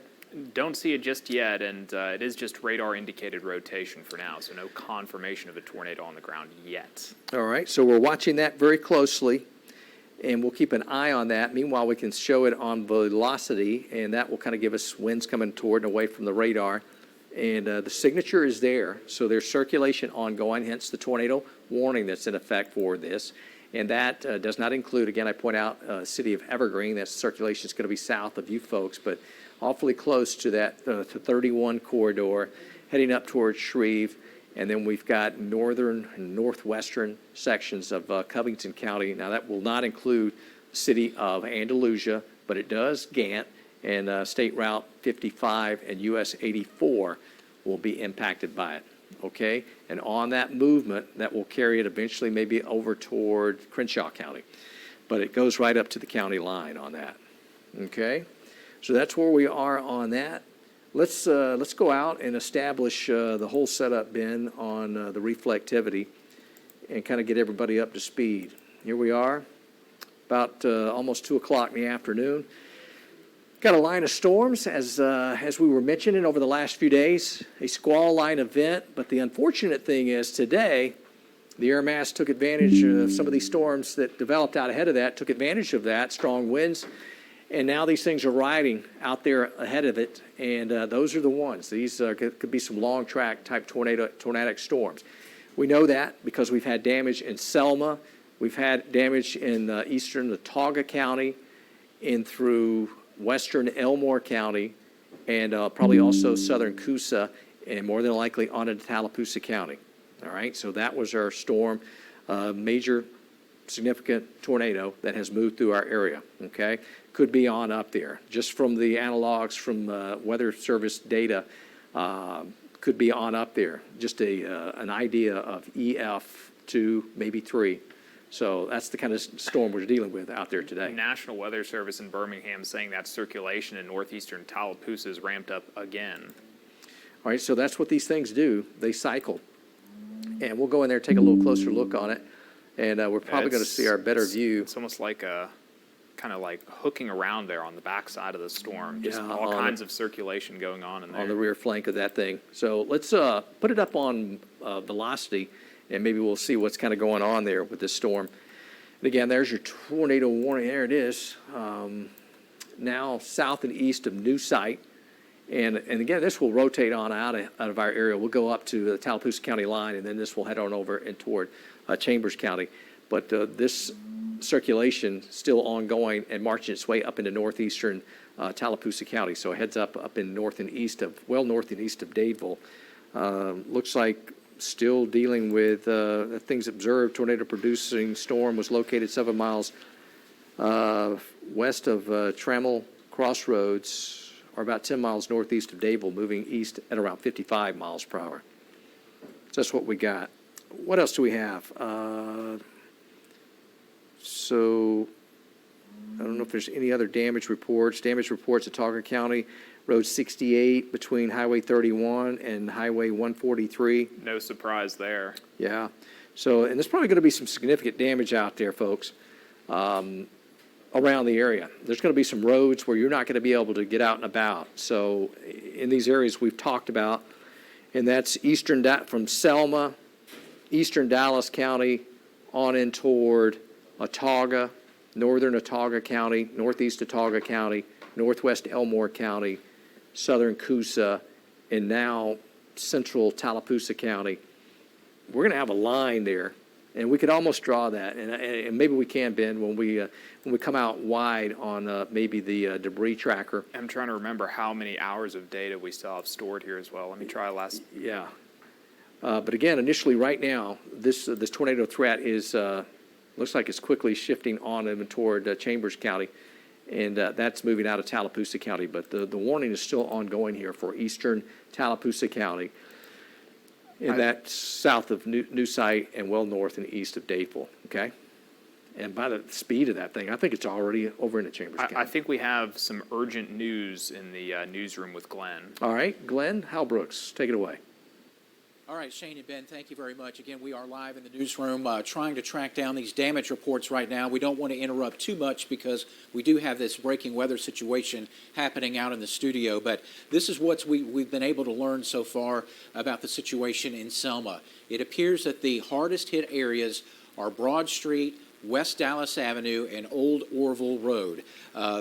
Don't see it just yet, and it is just radar indicated rotation for now, so no confirmation of a tornado on the ground yet. All right, so we're watching that very closely, and we'll keep an eye on that. Meanwhile, we can show it on velocity, and that will kind of give us winds coming toward and away from the radar. And the signature is there, so there's circulation ongoing, hence the tornado warning that's in effect for this. And that does not include, again, I point out, city of Evergreen. That circulation is going to be south of you folks, but awfully close to that to 31 corridor, heading up towards Shreve. And then we've got northern and northwestern sections of Covington County. Now, that will not include the city of Andalusia, but it does Gant, and State Route 55 and US 84 will be impacted by it, okay? And on that movement, that will carry it eventually maybe over toward Crenshaw County. But it goes right up to the county line on that, okay? So that's where we are on that. Let's go out and establish the whole setup, Ben, on the reflectivity and kind of get everybody up to speed. Here we are, about almost 2 o'clock in the afternoon. Got a line of storms, as we were mentioning over the last few days, a squall line event. But the unfortunate thing is today, the air mass took advantage of some of these storms that developed out ahead of that, took advantage of that, strong winds. And now these things are riding out there ahead of it, and those are the ones. These could be some long track type tornadic storms. We know that because we've had damage in Selma, we've had damage in eastern Watauga County, in through western Elmore County, and probably also southern Coosa, and more than likely on into Tallapoosa County. All right, so that was our storm, major significant tornado that has moved through our area, okay? Could be on up there. Just from the analogs from Weather Service data, could be on up there. Just an idea of EF 2, maybe 3. So that's the kind of storm we're dealing with out there today. National Weather Service in Birmingham saying that circulation in northeastern Tallapoosa is ramped up again. All right, so that's what these things do. They cycle. And we'll go in there and take a little closer look on it. And we're probably going to see our better view. It's almost like kind of like hooking around there on the backside of the storm. Just Yeah, all kinds of circulation going on in there. On the rear flank of that thing. So let's put it up on velocity, and maybe we'll see what's kind of going on there with this storm. And again, there's your tornado warning. There it is. Now south and east of New Site. And again, this will rotate on out of our area. We'll go up to the Tallapoosa County line, and then this will head on over and toward Chambers County. But this circulation still ongoing and marching its way up into northeastern Tallapoosa County. So it heads up in north and east of Dadeville. Looks like still dealing with things observed. Tornado-producing storm was located 7 miles west of Trammell Crossroads, or about 10 miles northeast of Dadeville, moving east at around 55 miles per hour. So that's what we got. What else do we have? So I don't know if there's any other damage reports. Damage reports at Watauga County, Road 68 between Highway 31 and Highway 143. No surprise there. Yeah. So, and there's probably going to be some significant damage out there, folks, around the area. There's going to be some roads where you're not going to be able to get out and about. So in these areas we've talked about, and that's from Selma, eastern Dallas County, on in toward Watauga, northern Watauga County, northeast Watauga County, northwest Elmore County, southern Coosa, and now central Tallapoosa County, we're going to have a line there, and we could almost draw that, and maybe we can, Ben, when we come out wide on maybe the debris tracker. I'm trying to remember how many hours of data we still have stored here as well. Let me try last. Yeah. But again, initially, right now, this tornado threat is looks like it's quickly shifting on and toward Chambers County, and that's moving out of Tallapoosa County. But the warning is still ongoing here for eastern Tallapoosa County, and that's south of New Site and well north and east of Dayville. Okay. And by the speed of that thing, I think it's already over into Chambers County. I think we have some urgent news in the newsroom with Glenn. All right, Glenn Halbrooks, take it away. All right, Shane and Ben, thank you very much. Again, we are live in the newsroom trying to track down these damage reports right now. We don't want to interrupt too much because we do have this breaking weather situation happening out in the studio. But this is what we've been able to learn so far about the situation in Selma. It appears that the hardest hit areas are Broad Street, West Dallas Avenue, and Old Orville Road.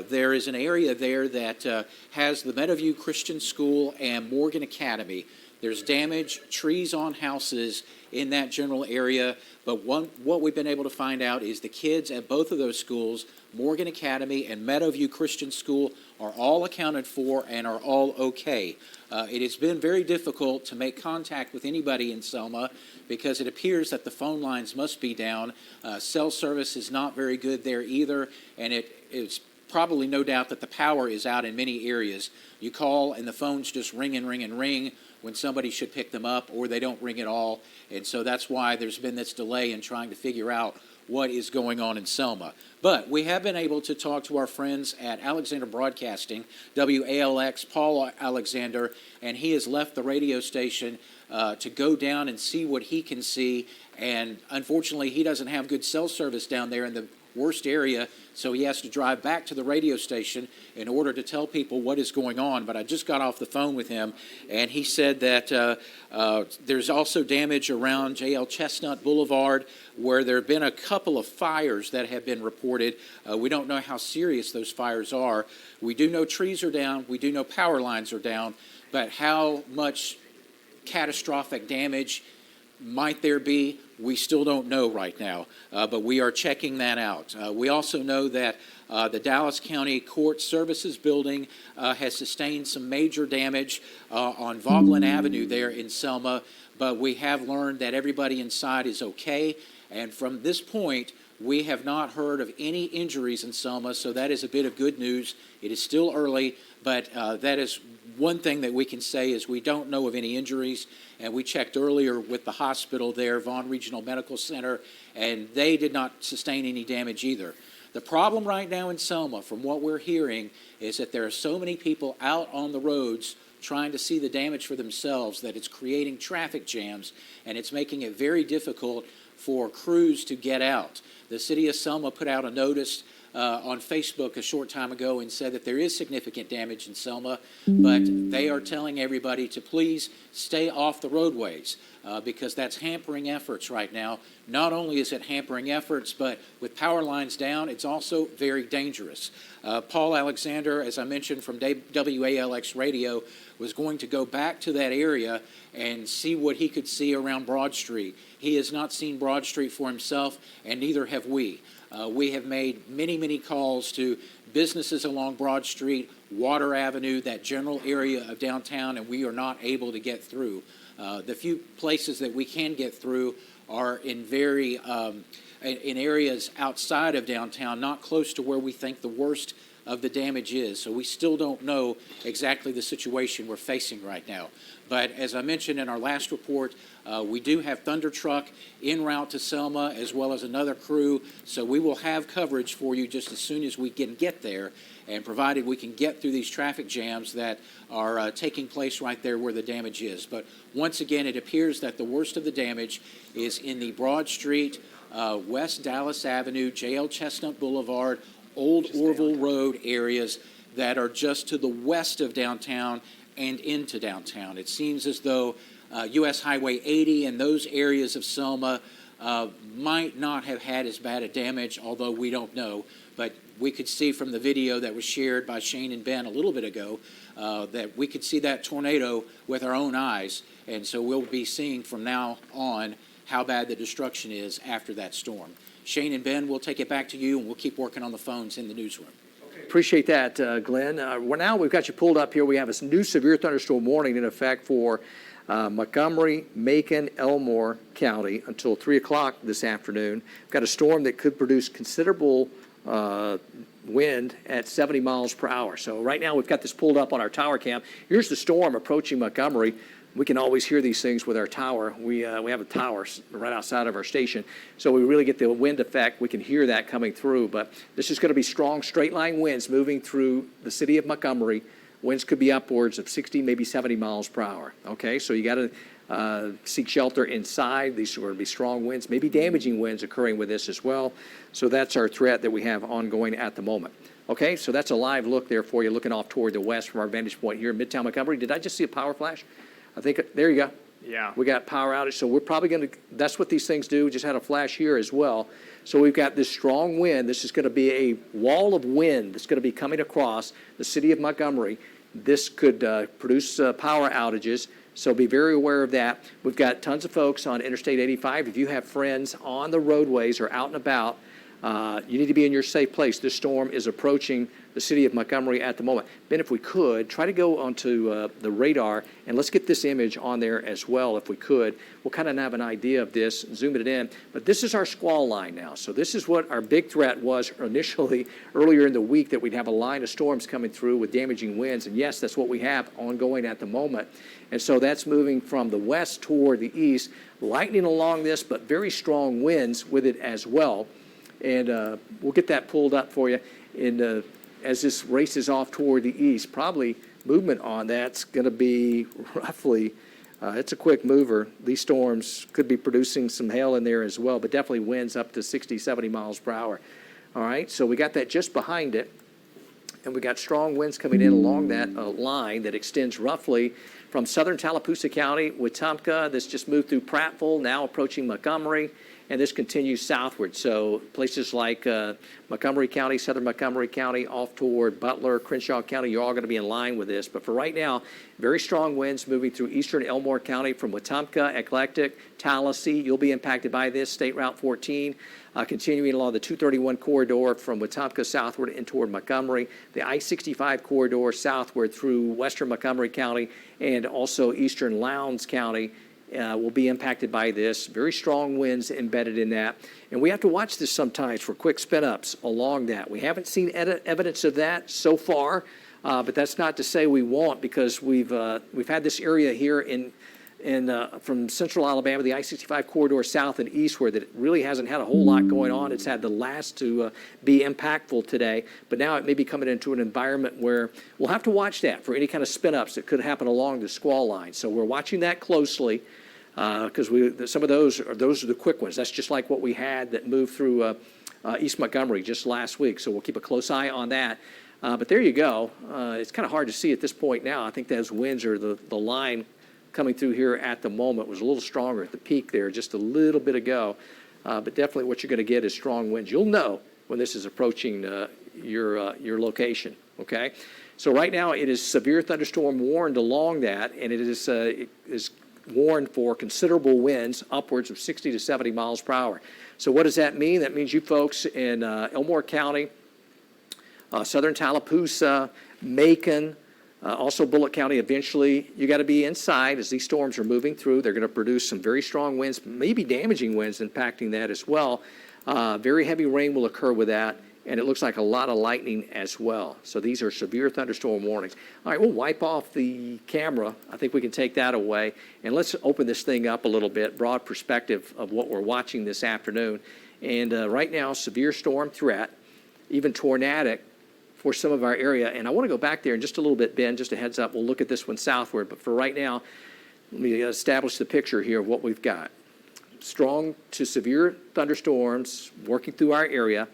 There is an area there that has the Meadowview Christian School and Morgan Academy. There's damage, trees on houses in that general area, but what we've been able to find out is the kids at both of those schools, Morgan Academy and Meadowview Christian School, are all accounted for and are all okay. It has been very difficult to make contact with anybody in Selma because it appears that the phone lines must be down. Cell service is not very good there either, and it is probably no doubt that the power is out in many areas. You call and the phones just ring and ring and ring when somebody should pick them up, or they don't ring at all. And so that's why there's been this delay in trying to figure out what is going on in Selma. But we have been able to talk to our friends at Alexander Broadcasting, WALX, Paul Alexander, and he has left the radio station to go down and see what he can see. And unfortunately, he doesn't have good cell service down there in the worst area, so he has to drive back to the radio station in order to tell people what is going on. But I just got off the phone with him, and he said that there's also damage around JL Chestnut Boulevard, where there have been a couple of fires that have been reported. We don't know how serious those fires are. We do know trees are down. We do know power lines are down. But how much catastrophic damage might there be? We still don't know right now, but we are checking that out. We also know that the Dallas County Court Services Building has sustained some major damage on Vaughlan Avenue there in Selma, but we have learned that everybody inside is okay, and from this point, we have not heard of any injuries in Selma, so that is a bit of good news. It is still early, but that is one thing that we can say is we don't know of any injuries, and we checked earlier with the hospital there, Vaughn Regional Medical Center, and they did not sustain any damage either. The problem right now in Selma, from what we're hearing, is that there are so many people out on the roads trying to see the damage for themselves that it's creating traffic jams, and it's making it very difficult for crews to get out. The city of Selma put out a notice on Facebook a short time ago and said that there is significant damage in Selma, but they are telling everybody to please stay off the roadways because that's hampering efforts right now. Not only is it hampering efforts, but with power lines down, it's also very dangerous. Paul Alexander, as I mentioned from WALX Radio, was going to go back to that area and see what he could see around Broad Street. He has not seen Broad Street for himself, and neither have we. We have made many, many calls to businesses along Broad Street, Water Avenue, that general area of downtown, and we are not able to get through. The few places that we can get through are in in areas outside of downtown, not close to where we think the worst of the damage is. So we still don't know exactly the situation we're facing right now. But as I mentioned in our last report, we do have Thunder Truck en route to Selma as well as another crew. So we will have coverage for you just as soon as we can get there, and provided we can get through these traffic jams that are taking place right there where the damage is. But once again, it appears that the worst of the damage is in the Broad Street, West Dallas Avenue, JL Chestnut Boulevard, Old Orville Road areas that are just to the west of downtown and into downtown. It seems as though U.S. Highway 80 and those areas of Selma might not have had as bad a damage, although we don't know. But we could see from the video that was shared by Shane and Ben a little bit ago that we could see that tornado with our own eyes. And so we'll be seeing from now on how bad the destruction is after that storm. Shane and Ben, we'll take it back to you, and we'll keep working on the phones in the newsroom. Appreciate that, Glenn. We've got you pulled up here. We have a new severe thunderstorm warning in effect for Montgomery, Macon, Elmore County until 3 o'clock this afternoon. We've got a storm that could produce considerable wind at 70 miles per hour. So right now we've got this pulled up on our tower cam. Here's the storm approaching Montgomery. We can always hear these things with our tower. We have a tower right outside of our station, so we really get the wind effect. We can hear that coming through, but this is going to be strong straight line winds moving through the city of Montgomery. Winds could be upwards of 60, maybe 70 miles per hour. Okay, so you got to seek shelter inside. These are going to be strong winds, maybe damaging winds occurring with this as well. So that's our threat that we have ongoing at the moment. Okay, so that's a live look there for you, looking off toward the west from our vantage point here in Midtown Montgomery. Did I just see a power flash? I think, there you go. Yeah. We got power outage, so we're probably going to, that's what these things do. Just had a flash here as well. So we've got this strong wind. This is going to be a wall of wind that's going to be coming across the city of Montgomery. This could produce power outages, so be very aware of that. We've got tons of folks on Interstate 85. If you have friends on the roadways or out and about, you need to be in your safe place. This storm is approaching the city of Montgomery at the moment. Ben, if we could, try to go onto the radar, and let's get this image on there as well, if we could. We'll kind of have an idea of this, zoom it in. But this is our squall line now. So this is what our big threat was initially earlier in the week, that we'd have a line of storms coming through with damaging winds. And yes, that's what we have ongoing at the moment. And so that's moving from the west toward the east, lightning along this, but very strong winds with it as well. And we'll get that pulled up for you. And as this races off toward the east, probably movement on that's going to be roughly, it's a quick mover. These storms could be producing some hail in there as well, but definitely winds up to 60, 70 miles per hour. All right, so we got that just behind it. And we got strong winds coming in along that line that extends roughly from southern Tallapoosa County, Wetumpka. This just moved through Prattville, now approaching Montgomery. And this continues southward. So places like Montgomery County, southern Montgomery County, off toward Butler, Crenshaw County, you're all going to be in line with this. But for right now, very strong winds moving through eastern Elmore County from Wetumpka, Eclectic, Tallahassee. You'll be impacted by this. State Route 14, continuing along the 231 corridor from Wetumpka southward and toward Montgomery. The I-65 corridor southward through western Montgomery County and also eastern Lowndes County. Will be impacted by this. Very strong winds embedded in that. And we have to watch this sometimes for quick spin-ups along that. We haven't seen evidence of that so far, but that's not to say we won't, because we've had this area here from central Alabama, the I-65 corridor south and eastward, that it really hasn't had a whole lot going on. It's had the last to be impactful today, but now it may be coming into an environment where we'll have to watch that for any kind of spin-ups that could happen along the squall line. So we're watching that closely, because some of those are the quick ones. That's just like what we had that moved through East Montgomery just last week. So we'll keep a close eye on that. But there you go. It's kind of hard to see at this point now. I think those winds are the line coming through here at the moment was a little stronger at the peak there just a little bit ago. But definitely what you're going to get is strong winds. You'll know when this is approaching your location, okay? So right now it is severe thunderstorm warned along that, and it is warned for considerable winds upwards of 60 to 70 miles per hour. So what does that mean? That means you folks in Elmore County, southern Tallapoosa, Macon, also Bullitt County, eventually you got to be inside as these storms are moving through. They're going to produce some very strong winds, maybe damaging winds impacting that as well. Very heavy rain will occur with that, and it looks like a lot of lightning as well. So these are severe thunderstorm warnings. All right, we'll wipe off the camera. I think we can take that away. And let's open this thing up a little bit, broad perspective of what we're watching this afternoon. And right now, severe storm threat, even tornadic for some of our area. And I want to go back there in just a little bit, Ben, just a heads up. We'll look at this one southward. But for right now, let me establish the picture here of what we've got. Strong to severe thunderstorms working through our area.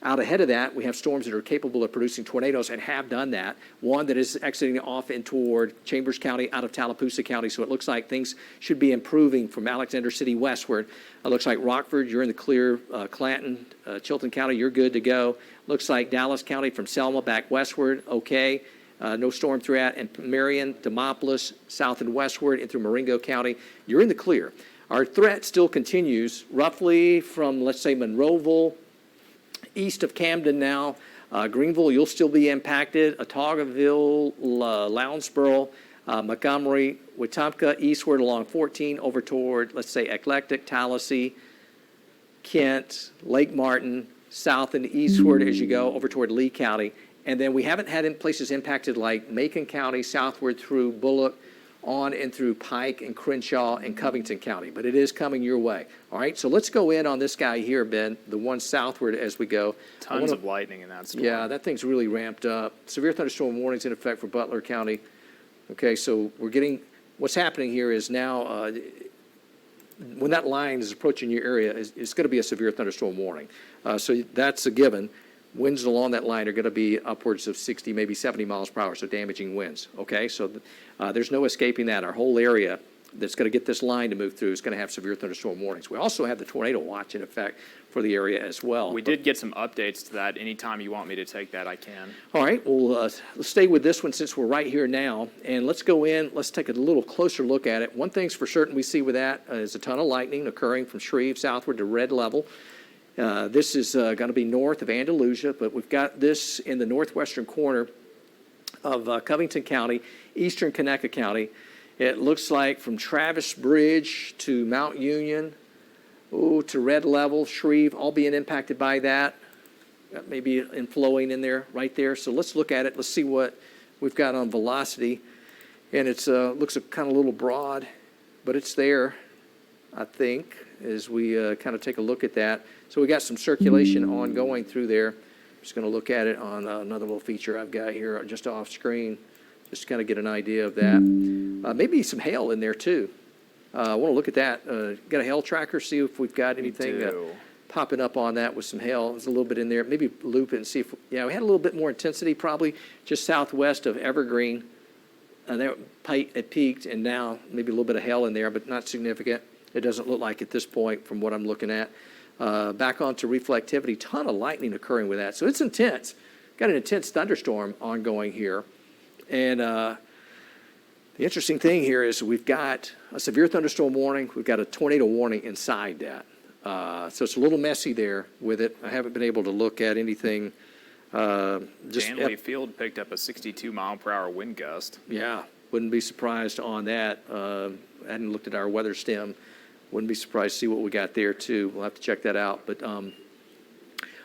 Out ahead of that, we have storms that are capable of producing tornadoes and have done that. One that is exiting off in toward Chambers County out of Tallapoosa County. So it looks like things should be improving from Alexander City westward. It looks like Rockford, you're in the clear. Clanton, Chilton County, you're good to go. Looks like Dallas County from Selma back westward, okay. No storm threat. And Marion, Demopolis, south and westward, and through Marengo County, you're in the clear. Our threat still continues roughly from, let's say, Monroeville, east of Camden now. Greenville, you'll still be impacted. Otaugaville, Lounsboro, Montgomery, Wetumpka, eastward along 14 over toward, let's say, Eclectic, Tallahassee, Kent, Lake Martin, south and eastward as you go over toward Lee County. And then we haven't had in places impacted like Macon County, southward through Bullock, on and through Pike and Crenshaw and Covington County, but it is coming your way. All right, so let's go in on this guy here, Ben, the one southward as we go. Tons of lightning in that storm. Yeah, that thing's really ramped up. Severe thunderstorm warnings in effect for Butler County. Okay, so we're getting, what's happening here is now, when that line is approaching your area, it's going to be a severe thunderstorm warning. So that's a given. Winds along that line are going to be upwards of 60, maybe 70 miles per hour, so damaging winds. Okay, so there's no escaping that. Our whole area that's going to get this line to move through is going to have severe thunderstorm warnings. We also have the tornado watch in effect for the area as well. We did get some updates to that. Anytime you want me to take that, I can. All right, well, let's stay with this one since we're right here now, and let's go in, let's take a little closer look at it. One thing's for certain we see with that is a ton of lightning occurring from Shreve southward to Red Level. This is going to be north of Andalusia, but we've got this in the northwestern corner of Covington County, eastern Conecuh County. It looks like from Travis Bridge to Mount Union, to Red Level, Shreve, all being impacted by that. Got maybe inflowing in there, right there. So let's look at it. Let's see what we've got on velocity. And it's looks kind of a little broad, but it's there, I think, as we kind of take a look at that. So we got some circulation ongoing through there. Just going to look at it on another little feature I've got here just off screen, just to kind of get an idea of that. Maybe some hail in there too. I want to look at that. Got a hail tracker, see if we've got anything popping up on that with some hail. There's a little bit in there. Maybe loop it and see if, yeah, we had a little bit more intensity probably just southwest of Evergreen. There it peaked, and now maybe a little bit of hail in there, but not significant. It doesn't look like at this point from what I'm looking at. Back onto reflectivity, ton of lightning occurring with that. So it's intense. Got an intense thunderstorm ongoing here. And the interesting thing here is we've got a severe thunderstorm warning. We've got a tornado warning inside that. So it's a little messy there with it. I haven't been able to look at anything. Stanley Field picked up a 62-mile-per-hour wind gust. Yeah, wouldn't be surprised on that. I hadn't looked at our weather stem. Wouldn't be surprised to see what we got there too. We'll have to check that out. But all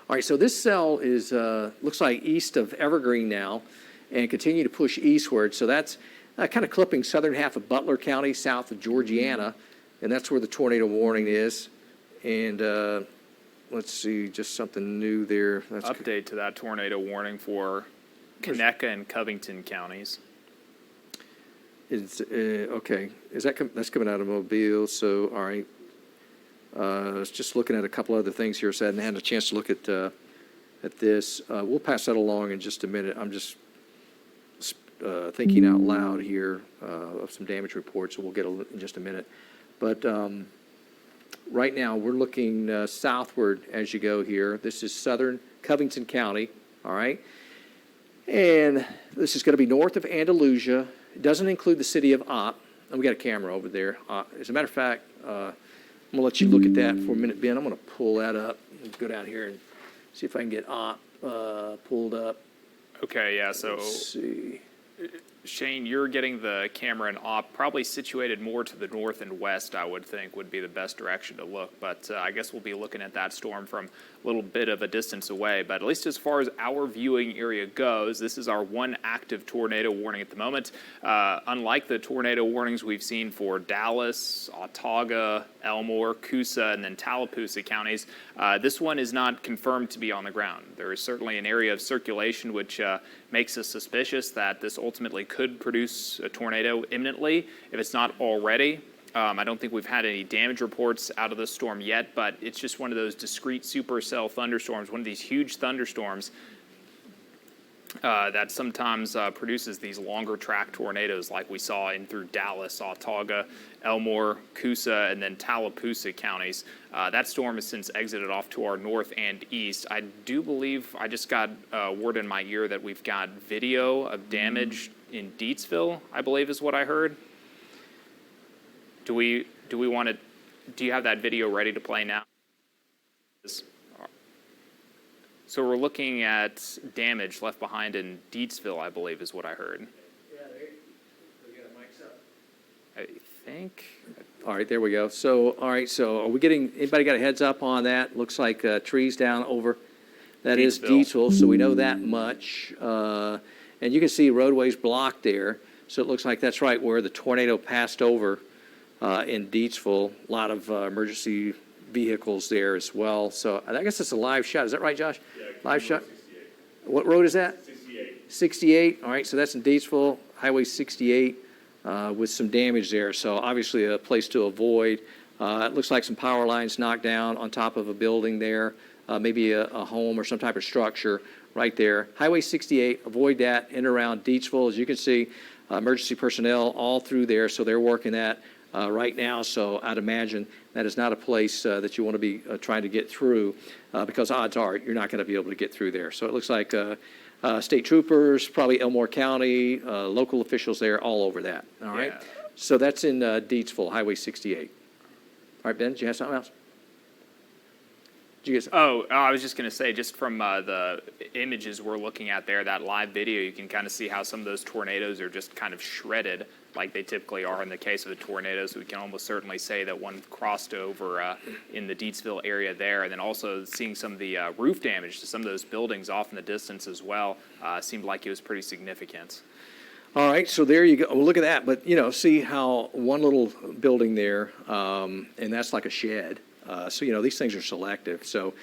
right, so this cell is looks like east of Evergreen now, and continue to push eastward. So that's kind of clipping southern half of Butler County, south of Georgiana, and that's where the tornado warning is. And let's see, just something new there. That's Update to that tornado warning for Conecuh and Covington counties. It's okay. Is that that's coming out of Mobile? So all right. I was just looking at a couple other things here, so I hadn't had a chance to look at this. We'll pass that along in just a minute. I'm just thinking out loud here of some damage reports, so we'll get in just a minute. But right now we're looking southward as you go here. This is southern Covington County. All right, and this is going to be north of Andalusia. It doesn't include the city of Opp. And we got a camera over there. As a matter of fact, I'm going to let you look at that for a minute, Ben. I'm going to pull that up and go down here and see if I can get Opp pulled up. Okay, yeah, so Let's see. Shane, you're getting the camera in Opp, probably situated more to the north and west, I would think, would be the best direction to look. But I guess we'll be looking at that storm from a little bit of a distance away. But at least as far as our viewing area goes, this is our one active tornado warning at the moment. Unlike the tornado warnings we've seen for Dallas, Autauga, Elmore, Coosa, and then Tallapoosa counties, this one is not confirmed to be on the ground. There is certainly an area of circulation which makes us suspicious that this ultimately could produce a tornado imminently, if it's not already. I don't think we've had any damage reports out of the storm yet, but it's just one of those discrete supercell thunderstorms, one of these huge thunderstorms that sometimes produces these longer track tornadoes like we saw in through Dallas, Autauga, Elmore, Coosa, and then Tallapoosa counties. That storm has since exited off to our north and east. I do believe I just got word in my ear that we've got video of damage in Deatsville, I believe is what I heard. Do we want to, do you have that video ready to play now? So we're looking at damage left behind in Deatsville, I believe is what I heard. Yeah, we got mics up. I think. All right, there we go. So, all right, so are we getting, anybody got a heads up on that? Looks like trees down over. That is Deatsville. Deatsville, so we know that much. And you can see roadways blocked there. So it looks like that's right where the tornado passed over in Deatsville. A lot of emergency vehicles there as well. So I guess it's a live shot. Is that right, Josh? Yeah, Live shot? 68. What road is that? 68. 68, all right, so that's in Deatsville, Highway 68, with some damage there, so obviously a place to avoid. It looks like some power lines knocked down on top of a building there, maybe a home or some type of structure right there. Highway 68, avoid that in and around Deatsville. As you can see, emergency personnel all through there, so they're working that right now, so I'd imagine that is not a place that you want to be trying to get through because odds are you're not going to be able to get through there. So it looks like state troopers, probably Elmore County, local officials there, all over that. All right. Yeah. So that's in Deatsville, Highway 68. All right, Ben, did you have something else? Did you get I was just going to say, just from the images we're looking at there, that live video, you can kind of see how some of those tornadoes are just kind of shredded like they typically are in the case of a tornado. So we can almost certainly say that one crossed over in the Deatsville area there. And then also seeing some of the roof damage to some of those buildings off in the distance as well seemed like it was pretty significant. All right, so there you go. Well, look at that. But, you know, see how one little building there, and that's like a shed. So, you know, these things are selective. So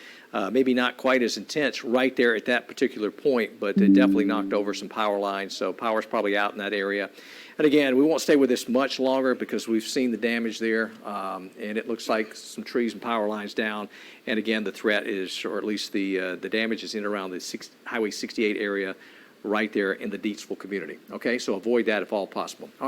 maybe not quite as intense right there at that particular point, but it definitely knocked over some power lines. So power's probably out in that area. And again, we won't stay with this much longer because we've seen the damage there. And it looks like some trees and power lines down. And again, the threat is, or at least the damage is in around the Highway 68 area right there in the Deatsville community. Okay, so avoid that if all possible. All right.